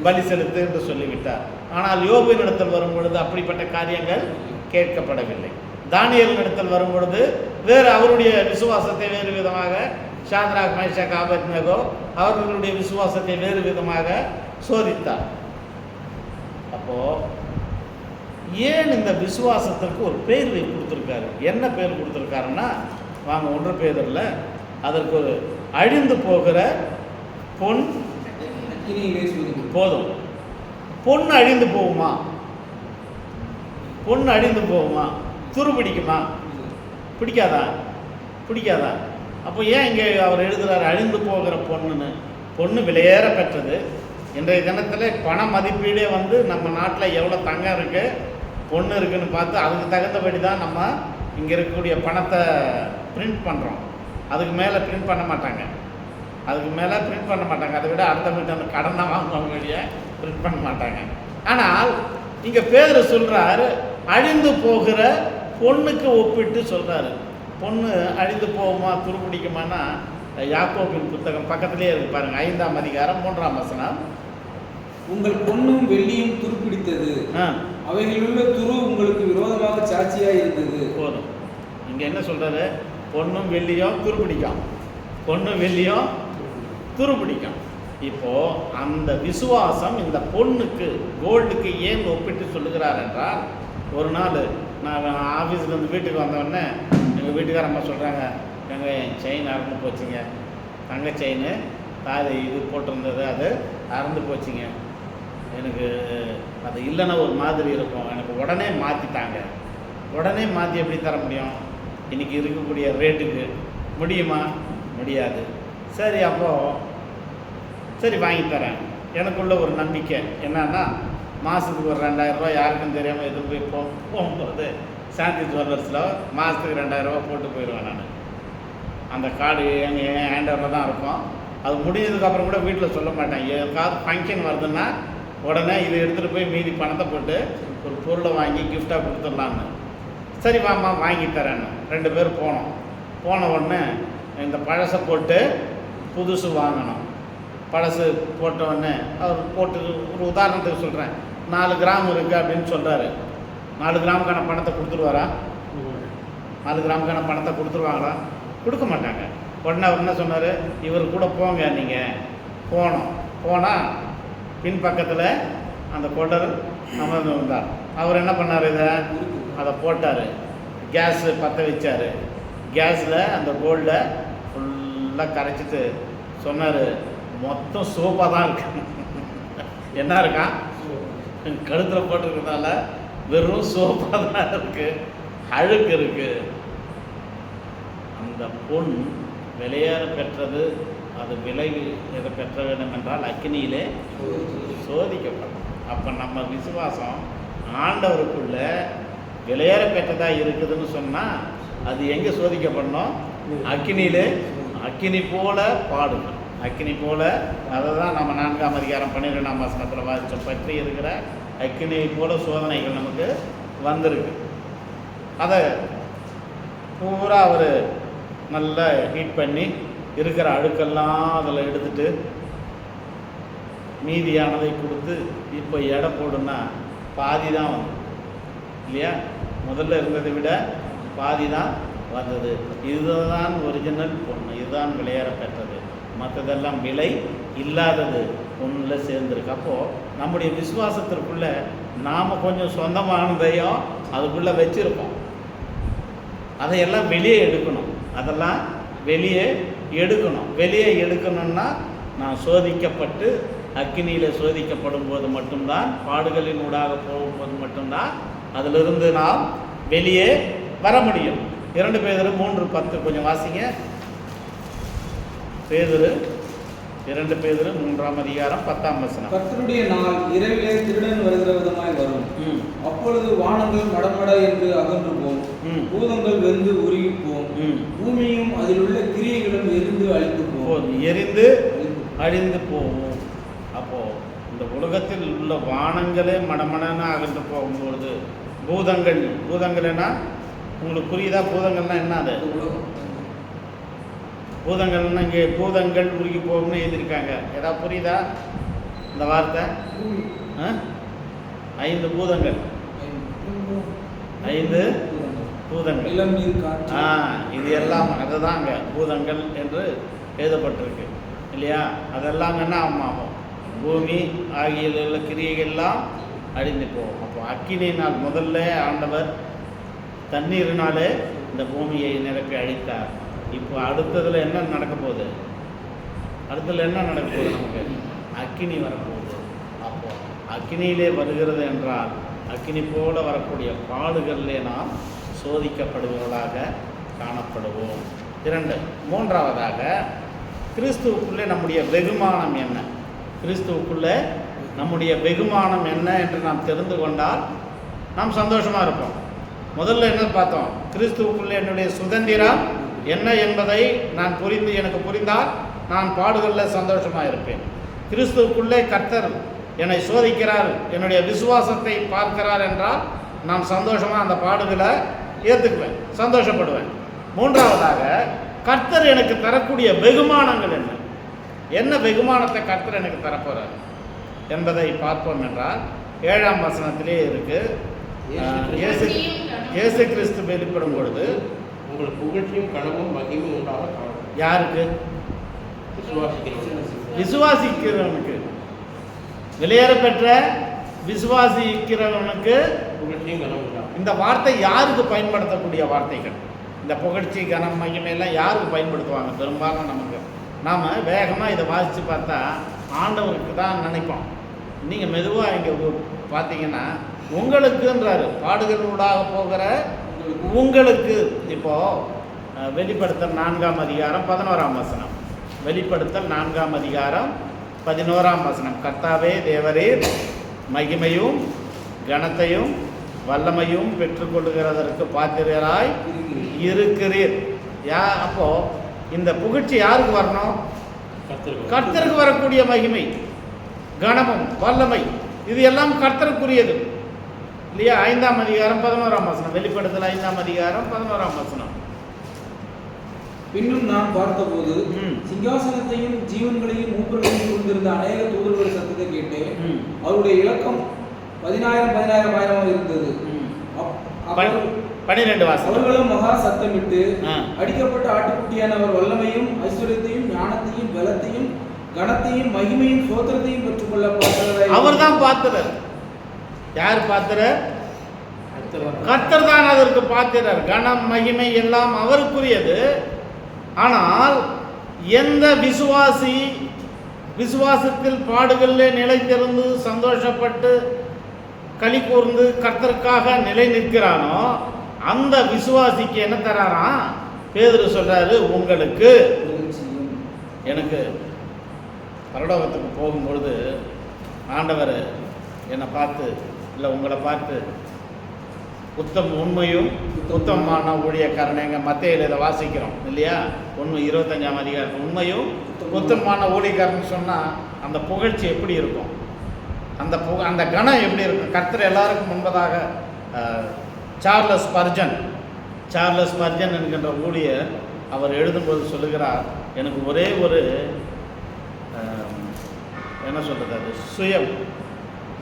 பலி செலுத்து என்று சொல்லிவிட்டார். ஆனால் யோபுவின் இடத்தில் வரும் பொழுது அப்படிப்பட்ட காரியங்கள் கேட்கப்படவில்லை. தானியேலின் இடத்தில் வரும் பொழுது வேறு அவருடைய விசுவாசத்தை வேறு விதமாக, சாத்ராக் மேஷாக் ஆபேத்நேகோ அவர்களுடைய விசுவாசத்தை வேறு விதமாக சோதித்தார். அப்போது ஏன் இந்த விசுவாசத்திற்கு ஒரு பேர் கொடுத்துருக்காரு? என்ன பேர் கொடுத்துருக்காருன்னா, வாங்க 1 பேதரில் அதற்கு ஒரு அழிந்து போகிற பொன் போதும். பொன் அழிந்து போகுமா? பொன் அழிந்து போகுமா? துரு பிடிக்குமா? பிடிக்காதா? பிடிக்காதா? அப்போ ஏன் இங்கே அவர் எழுதுகிறார் அழிந்து போகிற பொண்ணுன்னு? பொண்ணு விலையேற பெற்றது. இன்றைய தினத்தில் பண மதிப்பீடே வந்து நம்ம நாட்டில் எவ்வளோ தங்கம் இருக்குது, பொண்ணு இருக்குதுன்னு பார்த்து அதுக்கு தகுந்தபடி தான் நம்ம இங்கே இருக்கக்கூடிய பணத்தை பிரிண்ட் பண்ணுறோம். அதுக்கு மேலே பிரிண்ட் பண்ண மாட்டாங்க. அதை விட அடுத்த மீட்டு அந்த கடன் தான் வாங்குவாங்க, வெளியே பிரிண்ட் பண்ண மாட்டாங்க. ஆனால் இங்கே பேதுரு சொல்கிறார் அழிந்து போகிற பொண்ணுக்கு ஒப்பிட்டு சொல்கிறாரு. பொண்ணு அழிந்து போகுமா, துருப்பிடிக்குமானா யாக்கோபின் புத்தகம் பக்கத்திலே இருக்கு பாருங்க, 5ஆம் அதிகாரம் 3ஆம் வசனம். உங்கள் பொன்னும் வெள்ளியும் துருப்பிடித்தது, அவைகளில் உள்ள துரு உங்களுக்கு விரோதமாக சாட்சியாக இருந்தது. போதும். இங்கே என்ன சொல்கிறாரு? பொண்ணும் வெள்ளியும் துருப்பிடிக்கும், பொண்ணும் வெள்ளியும் துருப்பிடிக்கும். இப்போது அந்த விசுவாசம் இந்த பொண்ணுக்கு, கோல்டுக்கு ஏன் ஒப்பிட்டு சொல்லுகிறார் என்றால், ஒரு நாள் நான் ஆஃபீஸ்லேருந்து வீட்டுக்கு வந்தோடனே எங்கள் வீட்டுக்காரம்மா சொல்கிறாங்க, என் செயின் அறந்து போச்சுங்க, தங்க செயின் தாது இது போட்டிருந்தது அது அறந்து போச்சுங்க, எனக்கு அது இல்லைன்னா ஒரு மாதிரி இருக்கும், எனக்கு உடனே மாற்றிட்டாங்க. உடனே மாற்றி எப்படி தர முடியும்? இன்றைக்கி இருக்கக்கூடிய ரேட்டுக்கு முடியுமா? முடியாது. சரி, அப்போது சரி வாங்கி தரேன். எனக்குள்ள ஒரு நம்பிக்கை என்னன்னா, மாதத்துக்கு ஒரு 2000 ரூபா யாருக்கும் தெரியாமல் எதுவும் போய் போகும்போது சாந்தி ஜுவல்லர்ஸில் மாதத்துக்கு 2000 ரூபா போட்டு போயிடுவேன். நான் அந்த கார்டு என் ஹேண்டரில் தான் இருக்கும். அது முடிஞ்சதுக்கப்புறம் கூட வீட்டில் சொல்ல மாட்டேன். ஏதாவது ஃபங்க்ஷன் வருதுன்னா உடனே இதை எடுத்துகிட்டு போய் மீதி பணத்தை போட்டு ஒரு பொருளை வாங்கி கிஃப்டாக கொடுத்துடலான்னு. சரி வாம்மா வாங்கி தரேன்னு 2 பேர் போனோம். போன உடனே இந்த பழசை போட்டு புதுசு வாங்கணும். பழசு போட்ட உடனே அவர் போட்டு, ஒரு உதாரணத்துக்கு சொல்கிறேன், 4 கிராம் இருக்குது அப்படின்னு சொல்கிறாரு. 4 கிராமுக்கான பணத்தை கொடுத்துருவாரா? 4 கிராமுக்கான பணத்தை கொடுத்துருவாங்களா? கொடுக்க மாட்டாங்க. உடனே அவர் என்ன சொன்னார், இவர் கூட போங்க. நீங்கள் போனால் பின்பக்கத்தில் அந்த கொடர் அமர்ந்து வந்தார். அவர் என்ன பண்ணார், அதை போட்டார். கேஸு பற்ற வச்சார். கேஸில் அந்த கோல்டை ஃபுல்லாக கரைச்சிட்டு சொன்னார், மொத்தம் சோப்பாக தான் இருக்கு. என்ன இருக்கான், கழுத்தில் போட்டிருக்கிறதால வெறும் சோப்பாக தான் இருக்குது, அழுக்கு இருக்குது. அந்த பொன் விலையேற பெற்றது. அது விலை பெற்ற வேண்டும் என்றால் அக்கினியிலே சோதிக்கப்படும். அப்போ நம்ம விசுவாசம் ஆண்டவருக்குள்ள விலையேற பெற்றதாக இருக்குதுன்னு சொன்னால் அது எங்கே சோதிக்கப்படணும்? அக்கினியிலே. அக்கினி போல பாடுங்கள். அக்கினி போல, அதை தான் நம்ம 4ஆம் அதிகாரம் 12ஆம் வசனத்தில் வாசித்தோம். பற்றி இருக்கிற அக்கினியை போல சோதனைகள் நமக்கு வந்திருக்கு. அதை பூரா அவர் நல்லா ஹீட் பண்ணி இருக்கிற அழுக்கெல்லாம் அதில் எடுத்துட்டு மீதியானதை கொடுத்து இப்போ எடை போடுன்னா பாதி தான் வந்து இல்லையா? முதல்ல இருந்ததை விட பாதி தான் வந்தது. இதுதான் ஒரிஜினல் பொண்ணு, இதுதான் விலையேற பெற்றது. மற்றதெல்லாம் விலை இல்லாதது பொண்ணில் சேர்ந்துருக்கு. அப்போது நம்முடைய விசுவாசத்திற்குள்ளே நாம் கொஞ்சம் சொந்தமானதையும் அதுக்குள்ளே வச்சுருப்போம். அதையெல்லாம் வெளியே எடுக்கணும். அதெல்லாம் வெளியே எடுக்கணும். வெளியே எடுக்கணும்னா நான் சோதிக்கப்பட்டு அக்கினியில் சோதிக்கப்படும் போது மட்டும்தான், பாடுகளின் ஊடாக போகும்போது மட்டும்தான் அதிலிருந்து நாம் வெளியே வர முடியும். 2 பேதுரு 3:10 கொஞ்சம் வாசிங்க. 2 பேதுரு 3ஆம் அதிகாரம் 10ஆம் வசனம். கர்த்தருடைய நாள் இரவிலே திருடன் வருகிற விதமாய் வரும். அப்பொழுது வானங்கள் மடமட என்று அகன்று போம், பூதங்கள் வெந்து உருகி போம், பூமியும் அதில் உள்ள கிரியைகளும் எரிந்து அழிந்து போம். எரிந்து அழிந்து போகும். அப்போ இந்த உலகத்தில் உள்ள வானங்களே மடமடன்னு அகன்று போகும்பொழுது பூதங்கள் என்ன உங்களுக்கு புரியுதா? பூதங்கள்னா என்ன? அது பூதங்கள்னா இங்கே பூதங்கள் உருகி போகும்னு எழுதியிருக்காங்க. ஏதாவது புரியுதா இந்த வார்த்தை? 5 பூதங்கள், 5 பூதங்கள். இது எல்லாம் அதுதான் அங்கே பூதங்கள் என்று எழுதப்பட்டிருக்கு இல்லையா? அதெல்லாம் என்ன ஆகும்? பூமி ஆகிய உள்ள கிரியைகள்லாம் அழிந்து போகும். அப்போ அக்கினியினால் முதல்ல ஆண்டவர் தண்ணீரினாலே இந்த பூமியை நிரப்பி அழித்தார். இப்போ அடுத்ததில் என்ன நடக்க போகுது? நமக்கு அக்கினி வரப்போகுது. அப்போ அக்கினியிலே வருகிறது என்றால் அக்கினி போல வரக்கூடிய பாடுகளிலே நாம் சோதிக்கப்படுவதாக காணப்படுவோம். 2. 3ஆவதாக கிறிஸ்துவுக்குள்ளே நம்முடைய வெகுமானம் என்ன? கிறிஸ்துவுக்குள்ளே நம்முடைய வெகுமானம் என்ன என்று நாம் தெரிந்து கொண்டால் நாம் சந்தோஷமாக இருப்போம். முதல்ல என்ன பார்த்தோம்? கிறிஸ்துவுக்குள்ளே என்னுடைய சுதந்திரம் என்ன என்பதை நான் எனக்கு புரிந்தால் நான் பாடுகளில் சந்தோஷமாக இருப்பேன். கிறிஸ்துவுக்குள்ளே கர்த்தர் என்னை சோதிக்கிறார், என்னுடைய விசுவாசத்தை பார்க்கிறார் என்றால் நான் சந்தோஷமாக அந்த பாடுகளை ஏற்றுக்குவேன், சந்தோஷப்படுவேன். 3ஆவதாக கர்த்தர் எனக்கு தரக்கூடிய வெகுமானங்கள் என்ன வெகுமானத்தை கர்த்தர் எனக்கு தரப்போகிறார் என்பதை பார்ப்போம் என்றால் 7ஆம் வசனத்திலே இருக்கு. இயேசு கிறிஸ்து வெளிப்படும் பொழுது உங்களுக்கு புகழ்ச்சியும் கனமும் மகிமையும் உண்டாக காணும். யாருக்கு? விசுவாசிக்கிறவனுக்கு. வெளியேற பெற்ற விசுவாசிக்கிறவனுக்கு புகழ்ச்சியும் கனமும் உண்டாகும். இந்த வார்த்தை யாருக்கு பயன்படுத்தக்கூடிய வார்த்தைகள்? இந்த புகழ்ச்சி கனம் மகிமையெல்லாம் யாருக்கு பயன்படுத்துவாங்க? பெரும்பாலும் நமக்கு நாம் வேகமாக இதை வாசித்து பார்த்தா ஆண்டவருக்கு தான் நினைப்போம். நீங்கள் மெதுவாக இங்கே பார்த்தீங்கன்னா உங்களுக்குன்றாரு, பாடுகளூடாக போகிற உங்களுக்கு. இப்போது வெளிப்படுத்தல் 4ஆம் அதிகாரம் 11ஆம் வசனம். வெளிப்படுத்தல் 4ஆம் அதிகாரம் 11ஆம் வசனம். கர்த்தாவே தேவரீர் மகிமையும் கனத்தையும் வல்லமையும் பெற்றுக்கொள்ளுகிறதற்கு பாத்திரராய் இருக்கிறீர். அப்போது இந்த புகழ்ச்சி யாருக்கு வரணும்? கர்த்தருக்கு வரக்கூடிய மகிமை கனமும் வல்லமை இது எல்லாம் கர்த்தருக்குரியது. இல்லையா? 5ஆம் அதிகாரம் 11ஆம் வசனம், வெளிப்படுத்தல் 5ஆம் அதிகாரம் 11ஆம் வசனம். பின்னும் நான் பார்த்தபோது சிங்காசனத்தையும் ஜீவன்களையும் மூப்பர்களையும் கொண்டிருந்த அநேக தூதர்கள் சத்தத்தை கேட்டேன். அவருடைய இலக்கம் 10,000 இருந்தது. 12 வாசம். அவர்களும் மகா சத்தமிட்டு, அடிக்கப்பட்ட ஆட்டுக்குட்டியானவர் வல்லமையும் ஐஸ்வர்யத்தையும் ஞானத்தையும் பலத்தையும் கனத்தையும் மகிமையும் சோத்திரத்தையும் பெற்றுக்கொள்ள பார்த்தவர். அவர் தான் பாத்திரர். யார் பாத்திரர்? கர்த்தர் தான் அதற்கு பாத்திரர். கனம் மகிமை எல்லாம் அவருக்குரியது. ஆனால் எந்த விசுவாசி விசுவாசத்தில் பாடுகளில் நிலைத்திருந்து சந்தோஷப்பட்டு களி கூர்ந்து கர்த்தருக்காக நிலை நிற்கிறானோ அந்த விசுவாசிக்கு என்ன தராராம்? பேதுரு சொல்றாரு, உங்களுக்கு எனக்கு பரலோகத்துக்கு போகும்பொழுது ஆண்டவர் என்னை பார்த்து, இல்லை உங்களை பார்த்து, உண்மையும் உத்தமமான ஊழியக்காரன். எங்கள் மத்தியில் இதை வாசிக்கிறோம் இல்லையா? 25ஆம் அதிகாரம். உண்மையும் உத்தமமான ஊழியக்காரன் சொன்னால் அந்த புகழ்ச்சி எப்படி இருக்கும்? அந்த கணம் எப்படி இருக்கும்? கர்த்தர் எல்லாருக்கும் முன்பதாக சார்லஸ் ஸ்பர்ஜன் என்கின்ற ஊழியர் அவர் எழுதும்போது சொல்லுகிறார், எனக்கு ஒரே ஒரு என்ன சொல்கிறது, அது சுயம்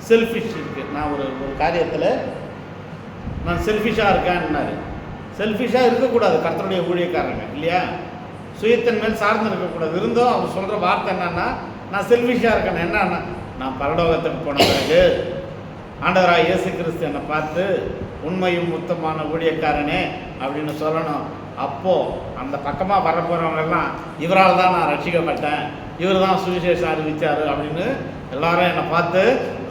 செல்ஃபிஷ் இருக்குது. நான் ஒரு காரியத்தில் நான் செல்ஃபிஷாக இருக்கேன்னாரு. செல்ஃபிஷாக இருக்கக்கூடாது கர்த்தருடைய ஊழியக்காரங்க இல்லையா? சுயத்தின் மேல் சார்ந்து இருக்கக்கூடாது. இருந்தோம் அவர் சொல்கிற வார்த்தை என்னன்னா, நான் செல்ஃபிஷாக இருக்கேன். என்னன்னா, நான் பரலோகத்துக்கு போன பிறகு ஆண்டவராக இயேசு கிறிஸ்து என்னை பார்த்து உண்மையும் உத்தமான ஊழியக்காரனே அப்படின்னு சொல்லணும். அப்போது அந்த பக்கமாக வர போகிறவங்கெல்லாம் இவரால் தான் நான் ரட்சிக்கப்பட்டேன், இவர் தான் சுவிசேஷம் அறிவித்தார் அப்படின்னு எல்லாரும் என்னை பார்த்து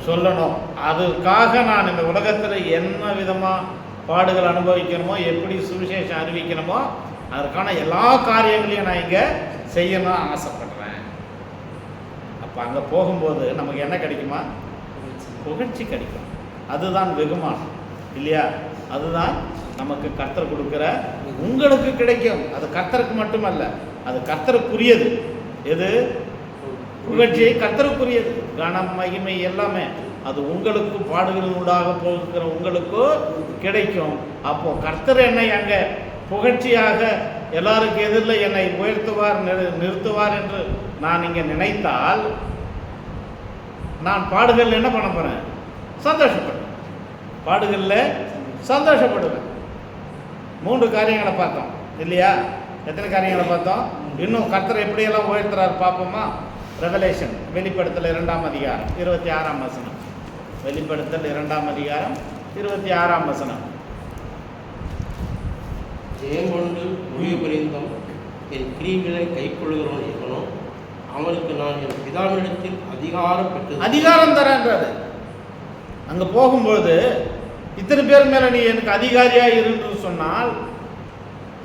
சொல்லணும். அதுக்காக நான் இந்த உலகத்தில் என்ன விதமாக பாடுகள் அனுபவிக்கணுமோ, எப்படி சுவிசேஷம் அறிவிக்கணுமோ, அதற்கான எல்லா காரியங்களையும் நான் இங்கே செய்யணும் ஆசைப்படுறேன். அப்போ அங்கே போகும்போது நமக்கு என்ன கிடைக்குமா? புகழ்ச்சி கிடைக்கும். அதுதான் வெகுமானம் இல்லையா? அதுதான் நமக்கு கர்த்தர் கொடுக்குற, உங்களுக்கு கிடைக்கும். அது கர்த்தருக்கு மட்டுமல்ல, அது கர்த்தருக்குரியது. எது? புகழ்ச்சி கர்த்தருக்குரியது. கனம் மகிமை எல்லாமே அது உங்களுக்கு பாடுகளூடாக போகிற உங்களுக்கு கிடைக்கும். அப்போ கர்த்தர் என்னை அங்கே புகழ்ச்சியாக எல்லாருக்கு எதிரில் என்னை உயர்த்துவார், நிறுத்துவார் என்று நான் இங்கே நினைத்தால் நான் பாடுகள் என்ன பண்ண போகிறேன்? சந்தோஷப்படுவேன். பாடுகளில் சந்தோஷப்படுவேன். 3 காரியங்களை பார்த்தோம் இல்லையா? எத்தனை காரியங்களை பார்த்தோம்? இன்னும் கர்த்தர் எப்படியெல்லாம் உயர்த்துறார் பார்ப்போமா? ரெவலேஷன், வெளிப்படுத்தல் 2ஆம் அதிகாரம் 26ஆம் வசனம். வெளிப்படுத்தல் 2ஆம் அதிகாரம் 26ஆம் வசனம். ஜெயங்கொண்டு முடிவு பரிந்தம் என் கிரியைகளை கைக்கொள்கிறவன் எவனோ அவனுக்கு நான் என் பிதாவினிடத்தில் அதிகாரம் பெற்று அதிகாரம் தரேன்றாரு. அங்கே போகும்பொழுது இத்தனை பேர் மேலே நீ எனக்கு அதிகாரியாக இருந்து சொன்னால்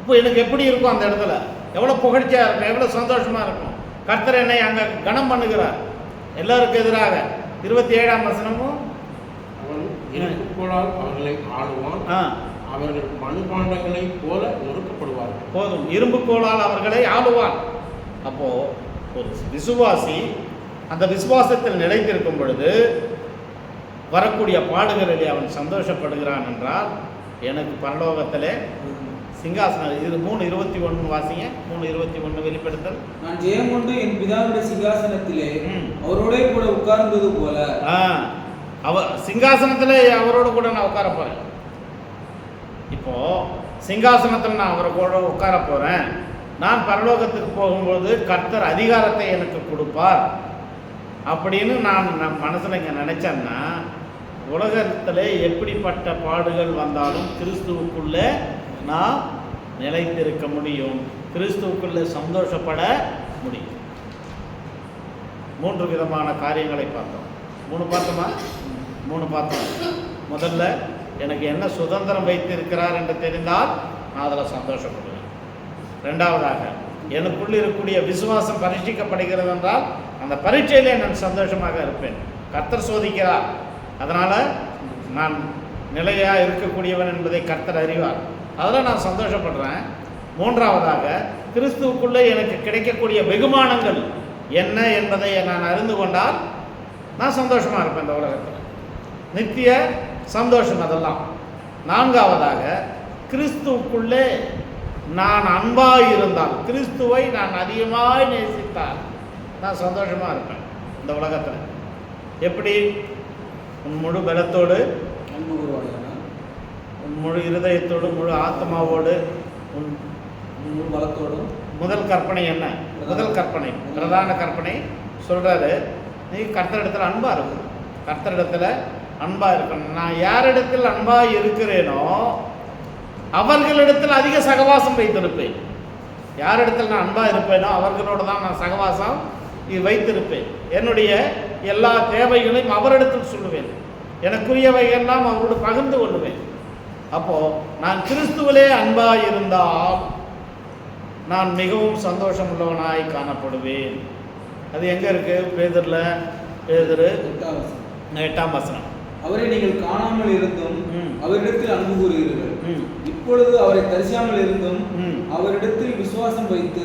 இப்போ எனக்கு எப்படி இருக்கும்? அந்த இடத்துல எவ்வளோ புகழ்ச்சியாக இருக்கும், எவ்வளோ சந்தோஷமாக இருக்கும். கர்த்தர் என்னை அங்கே கனம் பண்ணுகிறார் எல்லாருக்கும் எதிராக. 27ஆம் வசனமும், அவன் இரும்புக்கோளால் அவர்களை ஆளுவான், அவர்கள் மண்பாண்டங்களைப் போல நொறுக்கப்படுவார்கள். போதும், இரும்புக்கோளால் அவர்களை ஆளுவான். அப்போது ஒரு விசுவாசி அந்த விசுவாசத்தில் நிலைத்திருக்கும் பொழுது வரக்கூடிய பாடுகளிலே அவன் சந்தோஷப்படுகிறான் என்றால் எனக்கு பரலோகத்திலே சிங்காசனம். இது 3:21 வாசிங்க. 3:21 வெளிப்படுத்தல். நான் ஜெயம் கொண்டு என் பிதாவுடைய சிங்காசனத்திலே அவரோட கூட உட்கார்ந்தது போல. அவர் சிங்காசனத்தில் அவரோட கூட நான் உட்கார போகிறேன். இப்போ சிங்காசனத்தில் நான் அவரை கூட உட்கார போகிறேன். நான் பரலோகத்துக்கு போகும்போது கர்த்தர் அதிகாரத்தை எனக்கு கொடுப்பார் அப்படின்னு நான் மனசில் இங்கே நினச்சேன்னா, உலகத்தில் எப்படிப்பட்ட பாடுகள் வந்தாலும் கிறிஸ்துவுக்குள்ளே நான் நிலைத்திருக்க முடியும், கிறிஸ்துவுக்குள்ளே சந்தோஷப்பட முடியும். 3 விதமான காரியங்களை பார்த்தோம். 3 பார்த்தோமா? 3 பார்த்தோம். முதல்ல எனக்கு என்ன சுதந்திரம் வைத்திருக்கிறார் என்று தெரிந்தால் நான் அதில் சந்தோஷப்படுவேன். 2வதாக எனக்குள்ள இருக்கக்கூடிய விசுவாசம் பரீட்சிக்கப்படுகிறது என்றால் அந்த பரீட்சையிலே நான் சந்தோஷமாக இருப்பேன். கர்த்தர் சோதிக்கிறார், அதனால் நான் நிலையாக இருக்கக்கூடியவன் என்பதை கர்த்தர் அறிவார், அதில் நான் சந்தோஷப்படுறேன். 3வதாக கிறிஸ்துவுக்குள்ளே எனக்கு கிடைக்கக்கூடிய வெகுமானங்கள் என்ன என்பதை நான் அறிந்து கொண்டால் நான் சந்தோஷமாக இருப்பேன். இந்த உலகத்தில் நித்திய சந்தோஷம். அதெல்லாம் நான்காவதாக, கிறிஸ்துவுக்குள்ளே நான் அன்பாக இருந்தால், கிறிஸ்துவை நான் அதிகமாக நேசித்தால் நான் சந்தோஷமாக இருப்பேன் இந்த உலகத்தில். எப்படி? உன் முழு பலத்தோடு, அன்பு கூறுவாயாக, உன் முழு இருதயத்தோடு, முழு ஆத்மாவோடு, உன் முழு பலத்தோடும். முதல் கற்பனை என்ன? முதல் கற்பனை, பிரதான கற்பனை சொல்கிறாரு, நீ கர்த்தரிடத்தில் அன்பாக இருக்கணும். கர்த்தரிடத்தில் அன்பாக இருக்கணும். நான் யாரிடத்தில் அன்பாக இருக்கிறேனோ அவர்களிடத்தில் அதிக சகவாசம் வைத்திருப்பேன். யாரிடத்தில் நான் அன்பாக இருப்பேனோ அவர்களோடு தான் நான் சகவாசம் வைத்திருப்பேன். என்னுடைய எல்லா தேவைகளையும் அவரிடத்தில் சொல்லுவேன். எனக்குரியவையெல்லாம் அவரோடு பகிர்ந்து கொள்ளுவேன். அப்போது நான் கிறிஸ்துவிலே அன்பாக இருந்தால் நான் மிகவும் சந்தோஷம் உள்ளவனாய் காணப்படுவேன். அது எங்கே இருக்குது? பேதுரு 8ஆம் வசனம். அவரை நீங்கள் காணாமல் இருந்தும் அவரிடத்தில் அன்பு கூறுகிறீர்கள். இப்பொழுது அவரை தரிசாமல் இருந்தும் அவரிடத்தில் விசுவாசம் வைத்து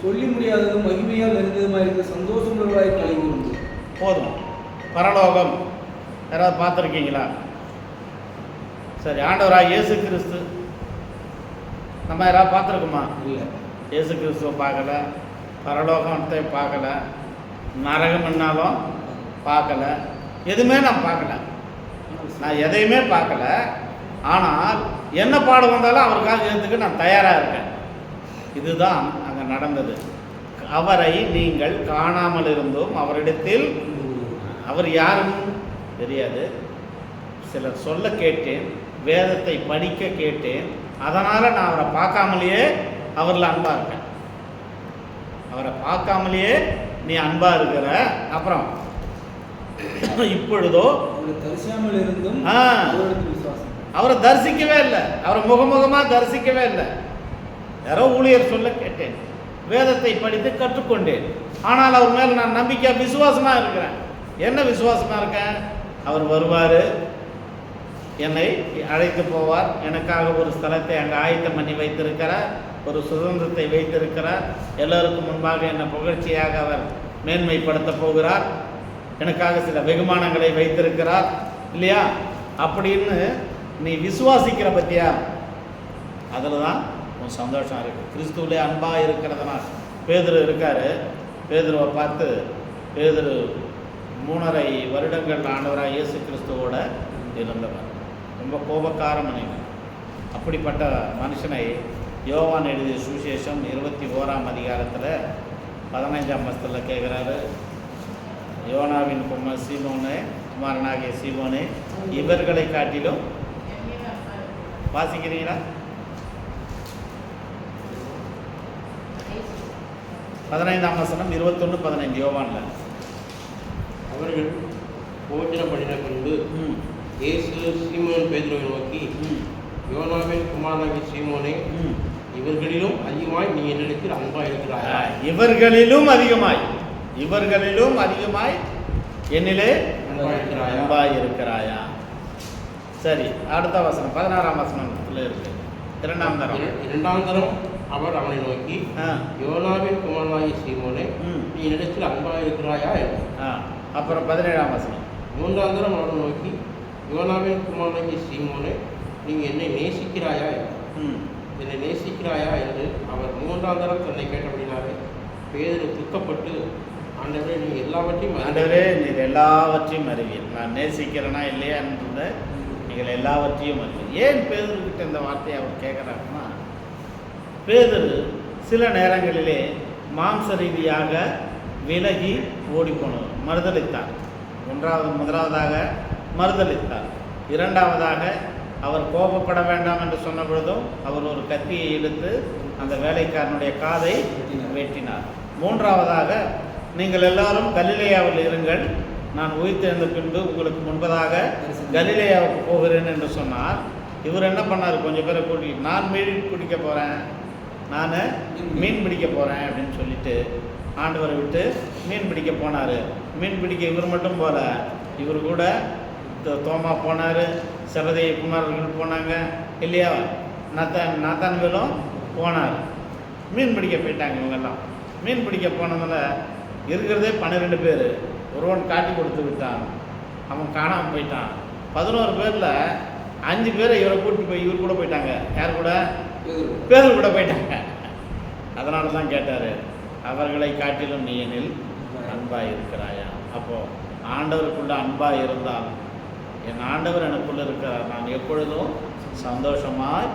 சொல்லி முடியாததும் மகிமையால் நிறைந்ததுமாக இருக்க சந்தோஷம் உள்ளவராய் கலைந்து. போதும். பரலோகம் யாராவது பார்த்துருக்கீங்களா? சரி, ஆண்டவராக இயேசு கிறிஸ்து நம்ம யாராவது பார்த்துருக்குமா? இல்லை. இயேசு கிறிஸ்துவை பார்க்கல, பரலோகத்தை பார்க்கல, நரகம் என்னாலும் பார்க்கல, எதுவுமே நான் பார்க்கல. நான் எதையுமே பார்க்கல. ஆனால் என்ன பாடம் வந்தாலும் அவருக்காக ஏற்றுக்க நான் தயாராக இருக்கேன். இதுதான் அங்கே நடந்தது. அவரை நீங்கள் காணாமல் இருந்தும் அவரிடத்தில், அவர் யாருன்னு தெரியாது, சிலர் சொல்ல கேட்டேன், வேதத்தை படிக்க கேட்டேன், அதனால் நான் அவரை பார்க்காமலேயே அவரில் அன்பாக இருக்கேன். அவரை பார்க்காமலேயே நீ அன்பாக இருக்கிற. அப்புறம் இப்பொழுதோ தரிசாமல் இருந்தும் அவரை தரிசிக்கவே இல்லை, அவரை முகமுகமாக தரிசிக்கவே இல்லை. யாரோ ஊழியர் சொல்ல கேட்டேன், வேதத்தை படித்து கற்றுக்கொண்டேன், ஆனால் அவர் மேலே நான் நம்பிக்கை விசுவாசமாக இருக்கிறேன். என்ன விசுவாசமாக இருக்கேன்? அவர் வருவார், என்னை அழைத்து போவார், எனக்காக ஒரு ஸ்தலத்தை அங்கே ஆயத்தம் பண்ணி வைத்திருக்கிறார், ஒரு சுதந்திரத்தை வைத்திருக்கிறார், எல்லோருக்கும் முன்பாக என்னை புகழ்ச்சியாக அவர் மேன்மைப்படுத்த போகிறார், எனக்காக சில வெகுமானங்களை வைத்திருக்கிறார் இல்லையா? அப்படின்னு நீ விசுவாசிக்கிற பற்றியா? அதில் தான் உன் சந்தோஷம் இருக்குது. கிறிஸ்துவிலே அன்பாக இருக்கிறதுனா பேதுரு இருக்கார். பேதுருவை பார்த்து, பேதுரு 3.5 வருடங்கள் ஆண்டவராக இயேசு கிறிஸ்துவோட இருந்தவர். ரொம்ப கோபக்கார மனிதன். அப்படிப்பட்ட மனுஷனை யோவான் எழுதிய சுவிசேஷம் 21ஆம் அதிகாரத்தில் 15ஆம் வசனத்தில் கேட்குறாரு, யோனாவின் சீமோனே, குமாரனாகிய சீமோனே, இவர்களை காட்டிலும் வாசிக்கிறீங்களா? 15ஆம் வசனம் 21-15 யோவானில். அவர்கள் போஜனம் பண்ணின பின்பு இயேசு சீமோன் பேதுருவை நோக்கி, யோனாவின் குமாரனாகிய சீமோனே, இவர்களிலும் அதிகமாய் நீ என்னிடத்தில் அன்பாக இருக்கிறாயா? இவர்களிலும் அதிகமாய் என்னிலே அன்பாய் இருக்கிறாயா? சரி, அடுத்த வசனம் 16ஆம் வசனத்தில் இருக்கு. இரண்டாம் தரம் அவர் அவனை நோக்கி, யோனாவின் குமாரனாகிய சீமோனே, நீ என்னிடத்தில் அன்பாக இருக்கிறாயா? அப்புறம் 17ஆம் வசனம். மூன்றாம் தரம் அவனை நோக்கி, யோனாவின் குமாரனாகிய சீமோனே, நீ என்னை நேசிக்கிறாயா? என்னை நேசிக்கிறாயா என்று அவர் 3ஆம் தரம் தன்னை கேட்டபடினாலே பேதுரு துக்கப்பட்டு, ஆண்டவரே நீர் எல்லாவற்றையும் அறிவீர், நான் நேசிக்கிறேனா இல்லையா என்றத நீங்கள் எல்லாவற்றையும் அறிவீர். ஏன் பேதுருக்கிட்ட இந்த வார்த்தையை அவர் கேட்குறாருன்னா, பேதுரு சில நேரங்களிலே மாம்ச ரீதியாக விலகி ஓடிப்போனவர், மறுதளித்தார். முதலாவதாக மறுதளித்தார். இரண்டாவதாக அவர் கோபப்பட வேண்டாம் என்று சொன்ன பொழுதும் அவர் ஒரு கத்தியை எடுத்து அந்த வேலைக்காரனுடைய காதை வெட்டினார். மூன்றாவதாக, நீங்கள் எல்லாரும் கலிலேயாவில் இருங்கள், நான் உயிர்த்தெழுந்த பின்பு உங்களுக்கு முன்பதாக கலிலேயாவுக்கு போகிறேன் என்று சொன்னார். இவர் என்ன பண்ணார்? கொஞ்சம் பேரை கூட்டி, நான் மீன் பிடிக்க போகிறேன், நான் மீன் பிடிக்க போகிறேன் அப்படின்னு சொல்லிட்டு ஆண்டவரை விட்டு மீன் பிடிக்க போனார். மீன் பிடிக்க இவர் மட்டும் போல, இவர் கூட தோமா போனார், செபதேயு குமாரர்கள் போனாங்க இல்லையா, நாத்தான்வேலும் போனார். மீன் பிடிக்க போயிட்டாங்க. இவங்கெல்லாம் மீன் பிடிக்க போனதில் இருக்கிறதே 12 பேர். ஒருவன் காட்டி கொடுத்து விட்டான், அவன் காணாமல் போயிட்டான். 11 பேரில் 5 பேரை இவரை கூட்டிட்டு போய் இவர் கூட போயிட்டாங்க. யார் கூட? பேதுரு. பேதுரு கூட போயிட்டாங்க. அதனால தான் கேட்டார், அவர்களை காட்டிலும் நீ என்னில் அன்பாக இருக்கிறாயா? அப்போது ஆண்டவருக்குள்ள அன்பாக இருந்தால், என் ஆண்டவர் எனக்குள்ளே இருக்கிறார், நான் எப்பொழுதும் சந்தோஷமாக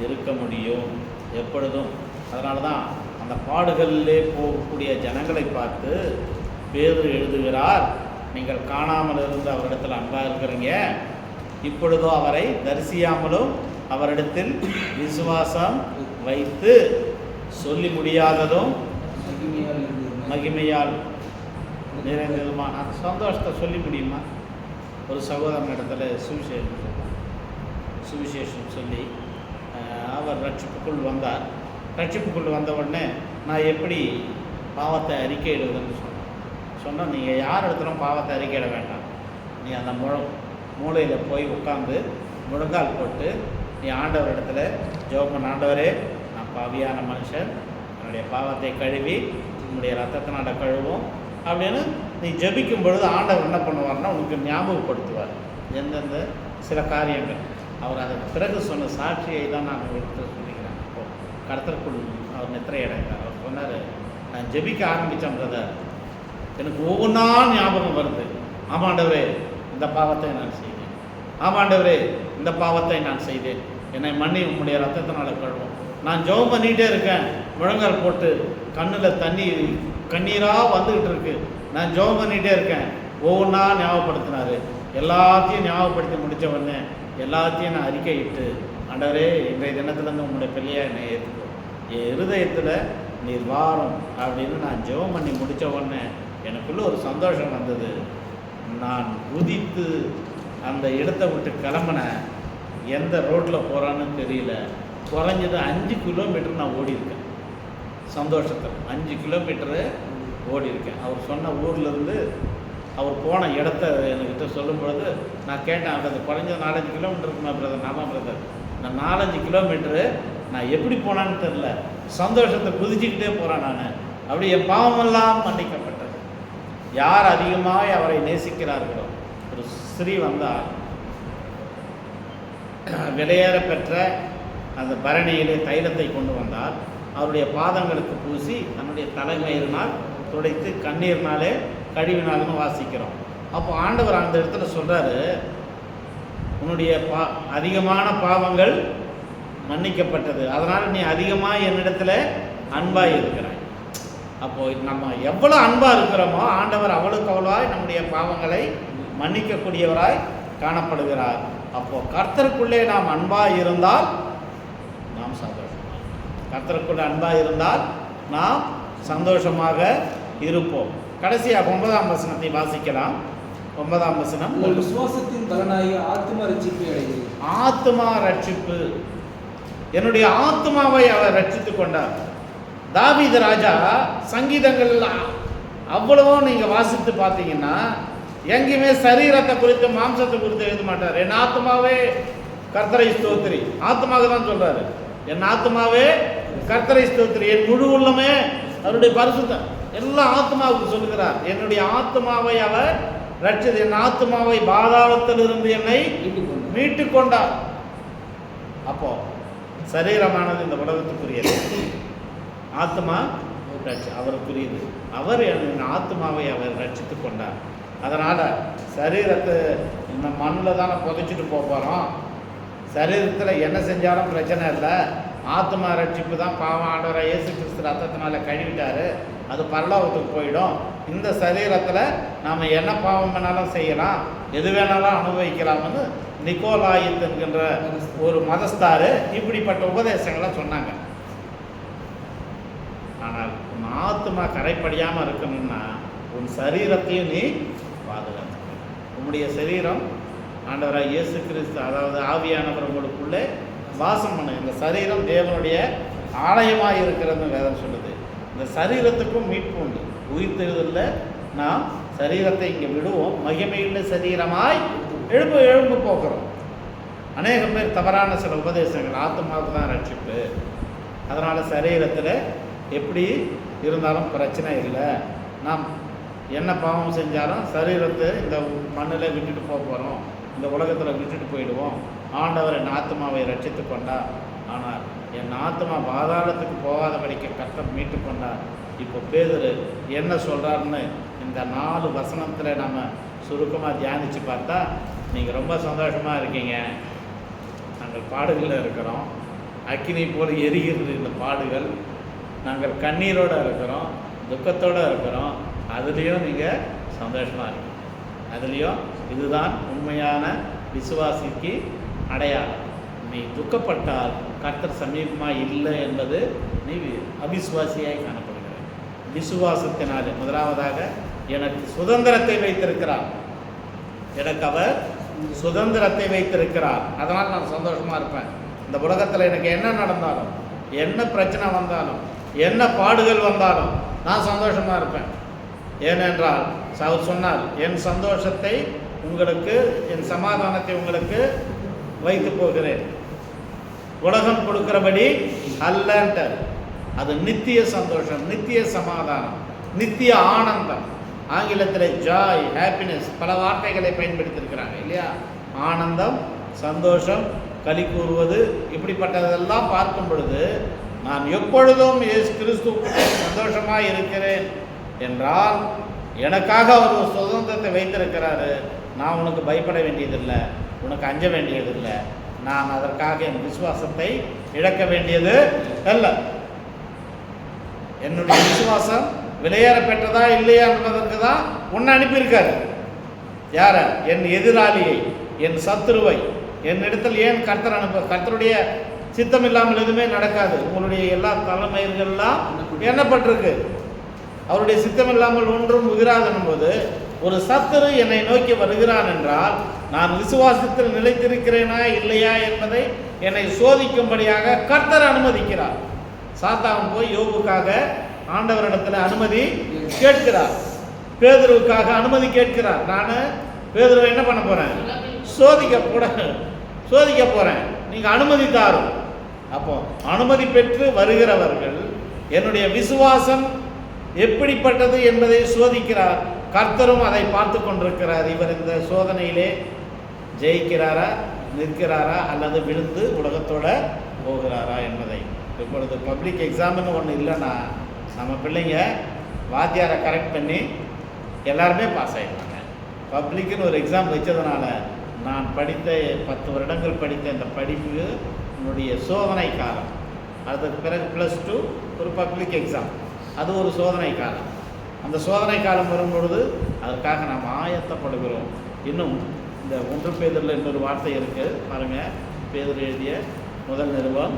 இருக்க முடியும், எப்பொழுதும். அதனால தான் அந்த பாடுகளிலே போகக்கூடிய ஜனங்களை பார்த்து பேதுரு எழுதுகிறார், நீங்கள் காணாமல் இருந்து அவரிடத்தில் அன்பாக இருக்கிறீங்க, இப்பொழுதோ அவரை தரிசியாமலும் அவரிடத்தில் விசுவாசம் வைத்து சொல்லி முடியாததும் மகிமையால் நிறைந்ததுமா. அந்த சந்தோஷத்தை சொல்லி முடியுமா? ஒரு சகோதரன் இடத்துல சுவிசேஷம் சொல்லி அவர் ரட்சிப்புக்குள் வந்தார். ரட்சிப்புக்குள் வந்த உடனே நான் எப்படி பாவத்தை அறிக்கையிடுவதுன்னு சொன்னால், நீங்கள் யார் இடத்துலும் பாவத்தை அறிக்கையிட வேண்டாம். நீ அந்த மூளையில் போய் உட்காந்து முழங்கால் போட்டு நீ ஆண்டவர் இடத்துல ஜெபம் பண்ண, ஆண்டவரே நான் பாவியான மனுஷன், என்னுடைய பாவத்தை கழுவி உன்னுடைய ரத்தத்தினால கழுவும் அப்படின்னு நீ ஜெபிக்கும் பொழுது ஆண்டவர் என்ன பண்ணுவார்னா உனக்கு ஞாபகப்படுத்துவார் எந்தெந்த சில காரியங்கள். அவர் அதற்கு பிறகு சொன்ன சாட்சியை தான் நான் உங்களுக்கு சொல்லிக்கிறேன். இப்போது கர்த்தருக்குள் அவர் நித்திரை அடைந்தார். அவர் சொன்னார், நான் ஜெபிக்க ஆரம்பித்தேன் பிரதர், எனக்கு ஒவ்வொன்றா ஞாபகம் வருது. ஆமாண்டவரே இந்த பாவத்தை நான் செய்தேன், ஆமாண்டவரே இந்த பாவத்தை நான் செய்தேன், என்னை மன்னி உம்முடைய ரத்தத்தினால கழுவும். நான் ஜெபம் பண்ணிகிட்டே இருக்கேன், முழங்கால் போட்டு கண்ணில் கண்ணீராக வந்துக்கிட்டு இருக்கு, நான் ஜெபம் பண்ணிகிட்டே இருக்கேன். ஒவ்வொன்றா ஞாபகப்படுத்தினார். எல்லாத்தையும் ஞாபகப்படுத்தி முடித்த உடனே எல்லாத்தையும் நான் அறிக்கையிட்டு, ஆண்டவரே இன்றைய தினத்துலேருந்து உங்களுடைய பிள்ளையாக என்னை ஏற்றுக்கோ, என் இருதயத்தில் நீர் வாரும் அப்படின்னு நான் ஜெபம் பண்ணி முடித்த உடனே எனக்குள்ளே ஒரு சந்தோஷம் வந்தது. நான் குதித்து அந்த இடத்த விட்டு கிளம்பினேன். எந்த ரோட்டில் போகிறான்னு தெரியல. குறைஞ்சது 5 கிலோமீட்டர் நான் ஓடியிருக்கேன் சந்தோஷத்தில். 5 கிலோமீட்டரு ஓடியிருக்கேன். அவர் சொன்ன ஊர்லேருந்து அவர் போன இடத்த என்கிட்ட சொல்லும் பொழுது நான் கேட்டேன், அது குறைஞ்ச 4-5 கிலோமீட்டர் இருக்குமா பிரதர்? நாம பிரதர், நான் 4-5 கிலோமீட்டரு நான் எப்படி போனான்னு தெரில, சந்தோஷத்தை குதிச்சுக்கிட்டே போகிறேன் நான். அப்படி என் பாவமெல்லாம் மன்னிக்கப்பட்டது. யார் அதிகமாக அவரை நேசிக்கிறார்களோ, ஒரு ஸ்திரீ வந்தால் விலையேற பெற்ற அந்த பரணியிலே தைலத்தை கொண்டு வந்தால் அவருடைய பாதங்களுக்கு பூசி தன்னுடைய தலைமயிரினால் துடைத்து கண்ணீர்னாலே கழுவினால்னு வாசிக்கிறோம். அப்போ ஆண்டவர் அந்த இடத்துல சொல்கிறாரு, உன்னுடைய அதிகமான பாவங்கள் மன்னிக்கப்பட்டது, அதனால் நீ அதிகமாக என்னிடத்துல அன்பாக இருக்கிறாய். அப்போது நம்ம எவ்வளோ அன்பாக இருக்கிறோமோ ஆண்டவர் அவ்வளோக்கு அவ்வளவாய் நம்முடைய பாவங்களை மன்னிக்கக்கூடியவராய் காணப்படுகிறார். அப்போது கர்த்தருக்குள்ளே நாம் அன்பாக இருந்தால் நாம் சந்தோஷமாக, கர்த்தருக்குள்ளே அன்பாக இருந்தால் நாம் சந்தோஷமாக இருப்போம். கடைசியாக 9ஆம் வசனத்தை வாசிக்கலாம். 9ஆம் வசனம், விசுவாசத்தின் பலனாகிய ஆத்தும ரட்சிப்பை அடைகிறது. ஆத்துமா ரட்சிப்பு, என்னுடைய ஆத்மாவை அவர் ரட்சித்து கொண்டார். தாவீது ராஜா சங்கீதங்கள் அவ்வளவோ நீங்கள் வாசித்து பார்த்தீங்கன்னா எங்கேயுமே சரீரத்தை குறித்து மாம்சத்தை குறித்து எழுத மாட்டார். என் ஆத்மாவே கர்த்தரை ஸ்தோத்திரி, ஆத்மாவுக்கு தான் சொல்கிறாரு, என் ஆத்மாவே கர்த்தரை ஸ்தோத்திரி, என் முழு உள்ளமே அவருடைய பரிசுத்தம் எல்லா ஆத்மாவுக்கு சொல்லுகிறார். என்னுடைய ஆத்மாவை அவர் ரட்சித்து, என் ஆத்மாவை பாதாளத்திலிருந்து என்னை மீட்டு கொண்டார். அப்போ சரீரமானது இந்த உலகத்துக்குரியது, ஆத்மா அவருக்குரியது. அவர் என் ஆத்மாவை அவர் ரட்சித்து கொண்டார். அதனால் சரீரத்தை இந்த மண்ணில் தானே புதைச்சிட்டு போகிறோம், சரீரத்தில் என்ன செஞ்சாலும் பிரச்சனை இல்லை. ஆத்மா ரட்சிப்பு தான் பாவம் ஆண்டவரை இயேசு கிறிஸ்து ரத்தத்தினால கழுவிட்டார், அது பரலோகத்துக்கு போயிடும். இந்த சரீரத்தில் நாம் என்ன பாவம் வேணாலும் செய்யலாம், எது வேணாலும் அனுபவிக்கலாம்னு நிக்கோலாயித் என்கின்ற ஒரு மதஸ்தார் இப்படிப்பட்ட உபதேசங்களை சொன்னாங்க. ஆனால் உன் ஆத்மா கரைப்படியாமல் இருக்கணும்னா உன் சரீரத்தையும் நீ பாதுகாத்துக்கணும். உன்னுடைய சரீரம் ஆண்டவராக இயேசு கிறிஸ்து, அதாவது ஆவியானவர் உங்களுக்குள்ளே வாசம் பண்ண, இந்த சரீரம் தேவனுடைய ஆலயமாக இருக்கிறதுன்னு வேதம் சொல்லுது. இந்த சரீரத்துக்கும் மீட்பு உண்டு. உயிர்த்தெழுதலில் நாம் சரீரத்தை இங்கே விடுவோம், மகிமையுள்ள சரீரமாய் எழும்பு போகிறோம். அநேக பேர் தவறான சில உபதேசங்கள், ஆத்மாவுக்கு தான் ரட்சிப்பு, அதனால் சரீரத்தில் எப்படி இருந்தாலும் பிரச்சனை இல்லை, நாம் என்ன பாவம் செஞ்சாலும் சரீரத்தை இந்த மண்ணில் விட்டுட்டு போக போகிறோம், இந்த உலகத்தில் விட்டுட்டு போயிடுவோம். ஆண்டவர் என் ஆத்மாவை ரட்சித்து கொண்டார். ஆனால் என் ஆத்மா பாதாளத்துக்கு போகாதபடிக்கு கர்த்தர் மீட்டு கொண்டார். இப்போ பேதுரு என்ன சொல்கிறாருன்னு இந்த 4 வசனத்தில் நம்ம சுருக்கமாக தியானித்து பார்த்தா நீங்கள் ரொம்ப சந்தோஷமாக இருக்கீங்க. நாங்கள் பாடுகளில் இருக்கிறோம், அக்கினி போல் எரிகிறது இந்த பாடுகள். நாங்கள் கண்ணீரோடு இருக்கிறோம், துக்கத்தோடு இருக்கிறோம். அதுலேயும் நீங்கள் சந்தோஷமாக இருக்கீங்க. அதுலேயும் இதுதான் உண்மையான விசுவாசிக்கு அடையாளம். நீ துக்கப்பட்டால் கர்த்தர் சமீபமாக இல்லை என்பது நீ அவிசுவாசியாய் காணப்படுகிற. விசுவாசத்தினாலே முதலாவதாக எனக்கு சுதந்திரத்தை வைத்திருக்கிறார். எனக்கு அவர் சுதந்திரத்தை வைத்திருக்கிறார். அதனால் நான் சந்தோஷமாக இருப்பேன். இந்த உலகத்தில் எனக்கு என்ன நடந்தாலும், என்ன பிரச்சனை வந்தாலும், என்ன பாடுகள் வந்தாலும் நான் சந்தோஷமாக இருப்பேன். ஏனென்றால் அவர் சொன்னார், என் சந்தோஷத்தை உங்களுக்கு, என் சமாதானத்தை உங்களுக்கு வைத்து போகிறேன். உலகம் கொடுக்கிறபடி அல்லன்ட்டு. அது நித்திய சந்தோஷம், நித்திய சமாதானம், நித்திய ஆனந்தம். ஆங்கிலத்தில் ஜாய், ஹாப்பினஸ் பல வார்த்தைகளை பயன்படுத்தியிருக்கிறாங்க இல்லையா? ஆனந்தம், சந்தோஷம், களி கூறுவது, இப்படிப்பட்டதெல்லாம் பார்க்கும் பொழுது நான் எப்பொழுதும் இயேசு கிறிஸ்துவுக்கு சந்தோஷமாக இருக்கிறேன் என்றால் எனக்காக அவர் ஒரு சுதந்திரத்தை வைத்திருக்கிறாரு. நான் உனக்கு பயப்பட வேண்டியதில்லை, உனக்கு அஞ்ச வேண்டியதில்லை. நான் அதற்காக என் விசுவாசத்தை இழக்க வேண்டியது அல்ல. என்னுடைய விசுவாசம் விலையேற பெற்றதா இல்லையா என்பதற்கு தான் உன்னை அனுப்பியிருக்காரு. யார? என் எதிராளியை, என் சத்துருவை என்னிடத்தில் ஏன் கர்த்தர் கர்த்தருடைய சித்தம் இல்லாமல் எதுவுமே நடக்காது. உங்களுடைய எல்லா தலைமைகள்லாம் எண்ணப்பட்டிருக்கு. அவருடைய சித்தம் இல்லாமல் ஒன்றும் உதிராதனும் போது ஒரு சத்துரு என்னை நோக்கி வருகிறான் என்றால் நான் விசுவாசத்தில் நிலைத்திருக்கிறேனா இல்லையா என்பதை என்னை சோதிக்கும்படியாக கர்த்தர் அனுமதிக்கிறார். சாத்தான் போய் யோபுக்காக ஆண்டவரிடத்தில் அனுமதி கேட்கிறார், பேதுருவுக்காக அனுமதி கேட்கிறார். நான் பேதுருவை என்ன பண்ண போகிறேன்? சோதிக்க போகிறேன், நீங்கள் அனுமதி தாரும். அப்போ அனுமதி பெற்று வருகிறவர்கள் என்னுடைய விசுவாசம் எப்படிப்பட்டது என்பதை சோதிக்கிறார். கர்த்தரும் அதை பார்த்து கொண்டிருக்கிறார். இவர் இந்த சோதனையிலே ஜெயிக்கிறாரா, நிற்கிறாரா, அல்லது விழுந்து உலகத்தோட போகிறாரா என்பதை. இப்பொழுது பப்ளிக் எக்ஸாம்னு ஒன்று இல்லைன்னா நம்ம பிள்ளைங்க வாத்தியாரை கரெக்ட் பண்ணி எல்லாருமே பாஸ் ஆகிடுவாங்க. பப்ளிக்குன்னு ஒரு எக்ஸாம் வச்சதுனால நான் படித்த 10 வருடங்கள் படித்த இந்த படிப்பு என்னுடைய சோதனை காலம். அதுக்கு பிறகு +2 ஒரு பப்ளிக் எக்ஸாம், அது ஒரு சோதனை காலம். அந்த சோதனை காலம் வரும்பொழுது அதற்காக நாம் ஆயத்தப்படுகிறோம். இன்னும் இந்த 1 பேதுருல இன்னொரு வார்த்தை இருக்குது பாருங்கள். பேதுரு எழுதிய முதல் நிருபம்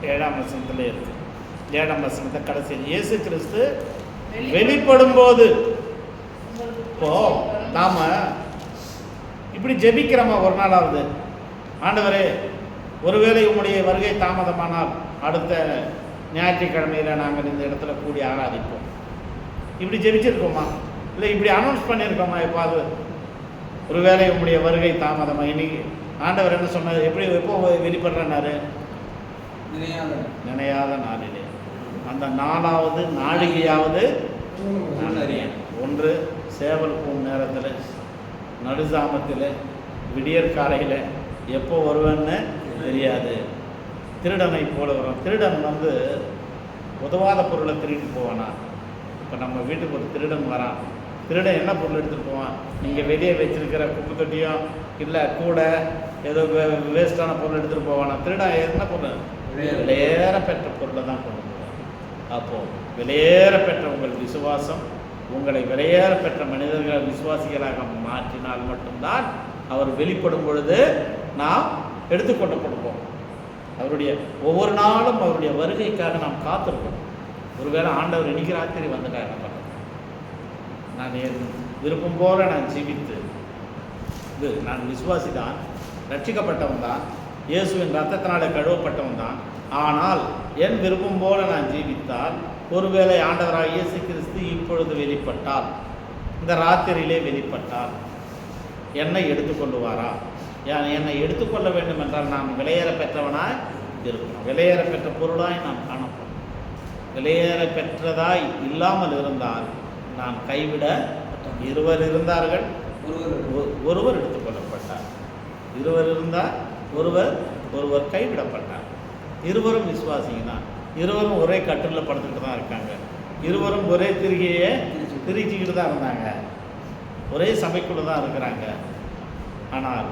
7ஆம் வசனத்தில் இருக்கு. 7ஆம் வசனத்தை கடைசியில் இயேசு கிறிஸ்து வெளிப்படும் போது, இப்போ நாம இப்படி ஜெபிக்கிறோமா ஒரு நாளாவது, ஆண்டவரே ஒருவேளை உம்முடைய வருகை தாமதமானால் அடுத்த ஞாயிற்றுக்கிழமையில் நாங்கள் இந்த இடத்துல கூடி ஆராதிப்போம், இப்படி ஜெபிச்சிருக்கோமா? இல்லை இப்படி அனௌன்ஸ் பண்ணியிருக்கோமா? எப்பாவது ஒருவேளை உம்முடைய வருகை தாமதமாக இன்னைக்கு ஆண்டவர் என்ன சொன்னார்? எப்படி எப்போ வெளிப்படுறனாரு? நினையாத நாளிலே. அந்த 4வது நாழிகையாவது ஒன்று சேவல் பூம் நேரத்தில், நடுசாமத்தில், விடியற்காலையில், எப்போ வருவேன்னு தெரியாது. திருடனை போல வரும். திருடன் உதவாத பொருளை திருடிட்டு போவானா? இப்போ நம்ம வீட்டுக்கு ஒரு திருடன் வரான். திருடன் என்ன பொருள் எடுத்துகிட்டு போவான்? நீங்கள் வெளியே வச்சிருக்கிற குப்பை தொட்டியும் இல்லை கூட ஏதோ வேஸ்டான பொருள் எடுத்துகிட்டு போவானா? திருடன் என்ன பொருள்? விலையேற பெற்ற பொருளை தான் கொண்டு போவான். அப்போது விலையேற பெற்ற உங்கள் விசுவாசம் உங்களை விலையேற பெற்ற மனிதர்கள் விசுவாசிகளாக மாற்றினால் மட்டும்தான் அவர் வெளிப்படும் பொழுது நாம் எடுத்துக்கொள்ளப்படுவோம். அவருடைய ஒவ்வொரு நாளும் அவருடைய வருகைக்காக நாம் காத்திருக்கோம். ஒருவேளை ஆண்டவர் இன்னைக்கு ராத்திரி வந்துட்டார், என்ன பண்ணுறேன்? நான் என் விருப்பம் போல நான் ஜீவித்து நான் விசுவாசி தான், ரட்சிக்கப்பட்டவன் தான், இயேசுவின் ரத்தத்தினாலே கழுவப்பட்டவன் தான். ஆனால் என் விருப்பம் போல நான் ஜீவித்தால், ஒருவேளை ஆண்டவராக இயேசு கிறிஸ்து இப்பொழுது வெளிப்பட்டால், இந்த ராத்திரியிலே வெளிப்பட்டால் என்னை எடுத்துக்கொள்ளுவாரா? என்னை எடுத்துக்கொள்ள வேண்டும் என்றால் நான் விலையேற பெற்றவனாய் இருக்கணும். விலையேற பெற்ற பொருளாய் நான் காணப்படும். விலையேற பெற்றதாய் இல்லாமல் இருந்தால் நான் கைவிட இருவர் இருந்தார்கள், ஒருவர் எடுத்துக்கொள்ளப்பட்டார். இருவர் இருந்தால் ஒருவர் கைவிடப்பட்டார். இருவரும் விசுவாசிங்க தான், இருவரும் ஒரே கட்டிலில் படுத்துக்கிட்டு தான் இருக்காங்க, இருவரும் ஒரே திருகையை திரிச்சிக்கிட்டு தான் இருந்தாங்க, ஒரே சபைக்குள்ளே தான் இருக்கிறாங்க. ஆனால்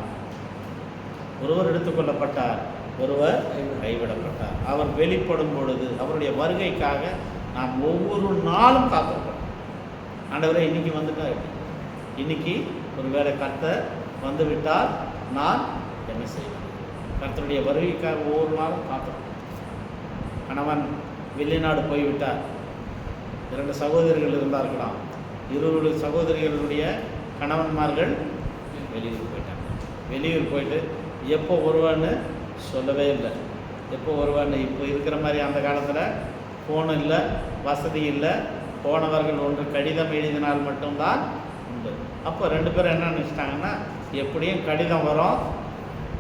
ஒருவர் எடுத்துக்கொள்ளப்பட்டார், ஒருவர் கைவிடப்பட்டார். அவர் வெளிப்படும் பொழுது அவருடைய வருகைக்காக நாம் ஒவ்வொரு நாளும் காத்திருக்கிறோம். ஆண்டவரே இன்னைக்கு வந்துட்டா, இன்னைக்கு ஒரு வேளை கர்த்தர் வந்து விட்டால் நான் என்ன செய்வேன்? கர்த்தருடைய வருகைக்காக ஒவ்வொரு நாளும் காத்திருக்கிறோம். கணவன் வெளிநாடு போய்விட்டார், 2 சகோதரிகள் இருந்தார்களாம். 20 சகோதரிகளுடைய கணவன்மார்கள் வெளியூர் போயிட்டாங்க. வெளியூர் போயிட்டு எப்போ வருவான்னு சொல்லவே இல்லை. எப்போ வருவான்னு இப்போ இருக்கிற மாதிரி அந்த காலத்தில் ஃபோனும் இல்லை, வசதி இல்லை. போனவர்கள் ஒன்று கடிதம் எழுதினால் மட்டும்தான் உண்டு. அப்போ 2 பேரும் என்ன நினச்சிட்டாங்கன்னா, எப்படியும் கடிதம் வரும்,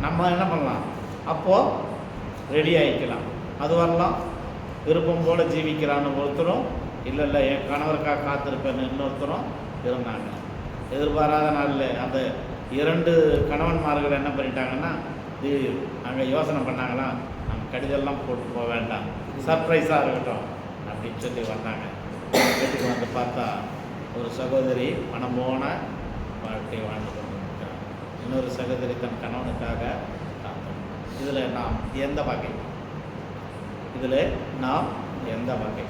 நம்ம என்ன பண்ணலாம், அப்போது ரெடி ஆகிக்கலாம், அது வரலாம், விருப்பம் போல் ஜீவிக்கிறான்னு ஒருத்தரும், இல்லை என் கணவருக்காக காத்திருப்பேன்னு இன்னொருத்தரும் இருந்தாங்க. எதிர்பாராத நாளில் அந்த 2 கணவன்மார்கள் என்ன பண்ணிட்டாங்கன்னா, அங்கே யோசனை பண்ணாங்களாம், நம்ம கடிதெல்லாம் போட்டு போக வேண்டாம், சர்ப்ரைஸாக இருக்கட்டும் அப்படின்னு சொல்லி வந்தாங்க. வீட்டுக்கு வந்து பார்த்தா ஒரு சகோதரி பணம் போன வாழ்க்கை வாழ்ந்து கொண்டிருக்கிறார், இன்னொரு சகோதரி தன் கணவனுக்காக காத்தோம். இதில் நாம் எந்த வகை?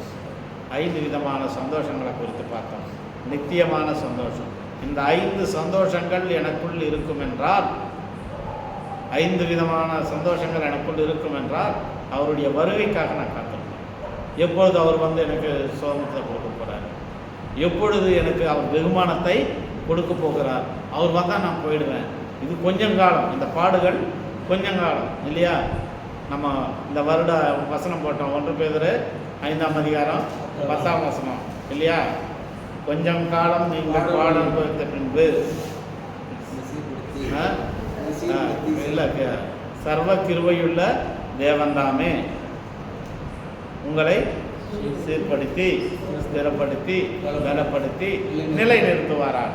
5 விதமான சந்தோஷங்களை குறித்து பார்த்தோம். நித்தியமான சந்தோஷம். இந்த 5 சந்தோஷங்கள் எனக்குள் இருக்கும் என்றால், 5 விதமான சந்தோஷங்கள் எனக்குள் இருக்கும் என்றால், அவருடைய வருகைக்காக நான் காத்திருப்பேன். எப்பொழுது அவர் வந்து எனக்கு சுதந்திரத்தை கொடுக்க போகிறார், எப்பொழுது எனக்கு அவர் வெகுமானத்தை கொடுக்க போகிறார், அவர் வந்தால் நான் போயிடுவேன். இது கொஞ்சம் காலம், இந்த பாடுகள் கொஞ்சம் காலம் இல்லையா? நம்ம இந்த வருட வசனம் போட்டோம், 1 பேதுரு 5ஆம் அதிகாரம் 10ஆம் வசனம் இல்லையா? கொஞ்சம் காலம் நீங்கள் பாட அனுபவித்த பின்பு இல்லை, சர்வ கிருபையுள்ள தேவன்தாமே உங்களை சீர்படுத்தி ஸ்திரப்படுத்தி பலப்படுத்தி நிலை நிறுத்துவாராக.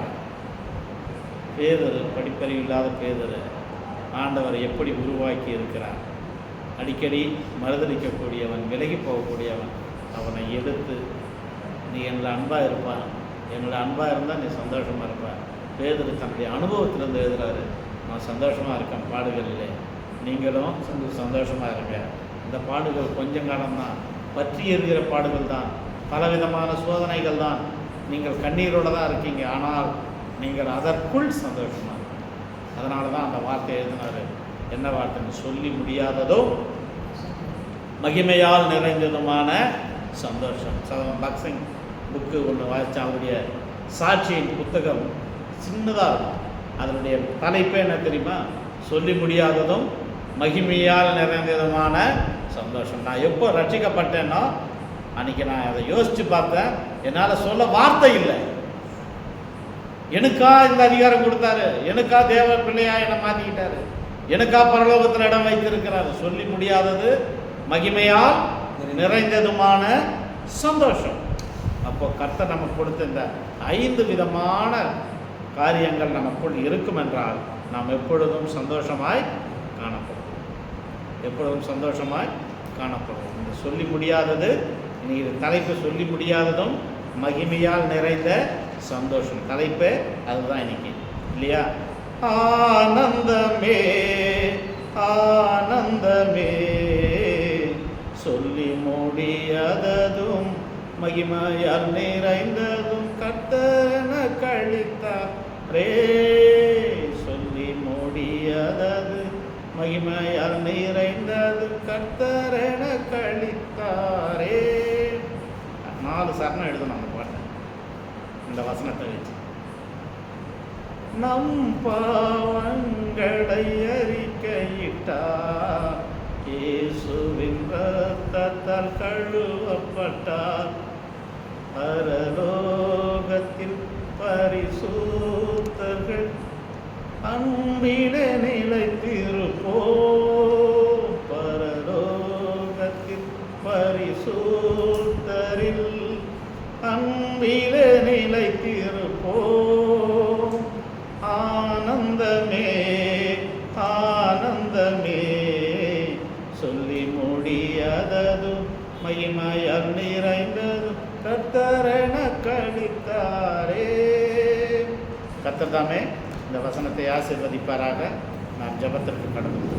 பேதுரு, படிப்பறிவு இல்லாத பேதுரு ஆண்டவர் எப்படி உருவாக்கி இருக்கிறார். அடிக்கடி மறுதளிக்கக்கூடியவன், விலகி போகக்கூடியவன், அவனை எடுத்து நீ என்னோட அன்பாக இருப்பான், என்னோட அன்பாக இருந்தால் நீ சந்தோஷமாக இருப்பான். பேதுரு தன்னுடைய அனுபவத்திலிருந்து எழுதுகிறாரு, நான் சந்தோஷமாக இருக்கேன் பாடுகளிலே, நீங்களும் சந்தோஷமாக இருங்க. இந்த பாடுகள் கொஞ்சம் காலம்தான், பற்றி எறிகிற பாடுகள் தான், பலவிதமான சோதனைகள் தான், நீங்கள் கண்ணீரோடு தான் இருக்கீங்க, ஆனால் நீங்கள் அதற்குள் சந்தோஷமாக இருக்கீங்க. அதனால தான் அந்த வார்த்தை எழுதினார். என்ன வார்த்தைன்னு? சொல்லி முடியாததும் மகிமையால் நிறைந்ததுமான சந்தோஷம். பக்சிங் புக்கு ஒன்று வாசித்தேன், அவருடைய சாட்சியின் புத்தகம் சின்னதாக இருக்கும். அதனுடைய தலைப்பே என்ன தெரியுமா? சொல்லி முடியாததும் மகிமையால் நிறைந்ததுமான சந்தோஷம். நான் எப்போ ரட்சிக்கப்பட்டேனோ அன்றைக்கி நான் அதை யோசித்து பார்த்தேன், என்னால் சொல்ல வார்த்தை இல்லை. எனக்கா இந்த அதிகாரம் கொடுத்தாரு, எனக்கா தேவ பிள்ளையா என்னை மாற்றிக்கிட்டாரு, எனக்கா பரலோகத்தில் இடம் வைத்திருக்கிறாரு. சொல்லி முடியாதது மகிமையால் நிறைந்ததுமான சந்தோஷம். அப்போ கர்த்தர் நமக்கு கொடுத்த இந்த 5 விதமான காரியங்கள் நமக்குள் இருக்கும் என்றால் நாம் எப்பொழுதும் சந்தோஷமாய் காணப்படும், எப்பொழுதும் சந்தோஷமாய் காணப்படும். இந்த சொல்லி முடியாதது, இன்னைக்கு தலைப்பு சொல்லி முடியாததும் மகிமையால் நிறைந்த சந்தோஷம். தலைப்பு அதுதான் இன்னைக்கு இல்லையா? ஆனந்தமே ஆனந்தமே சொல்லி முடியாததும் மகிமையால் நிறைந்ததும் கர்த்தர் கழித்தாரே. சொல்லி முடியாதது மகிமையால் நிறைந்தது கர்த்தர் கழித்தாரே. 4 சரணம் எழுதணும் அந்த பாட்டை, இந்த வசனத்தை வச்சு. நம் பாவங்களை அறிக்கையிட்டார், இயேசுவின் இரத்தத்தால் கழுவப்பட்டார், பரலோகத்தில் பரிசுத்தர்கள் அன்பிலே நிலைத்திருப்போம், பரலோகத்தில் பரிசுத்தர்கள் அன்பிலே நிலைத்திருப்போம். ஆனந்தமே ஆனந்தமே சொல்லி முடியாதது மகிமையால் நிறைந்தது கர்த்தரென கழித்தாரே. கர்த்தர் தாமே இந்த வசனத்தை ஆசீர்வதிப்பாராக. நாம் ஜெபத்திற்கு கடந்து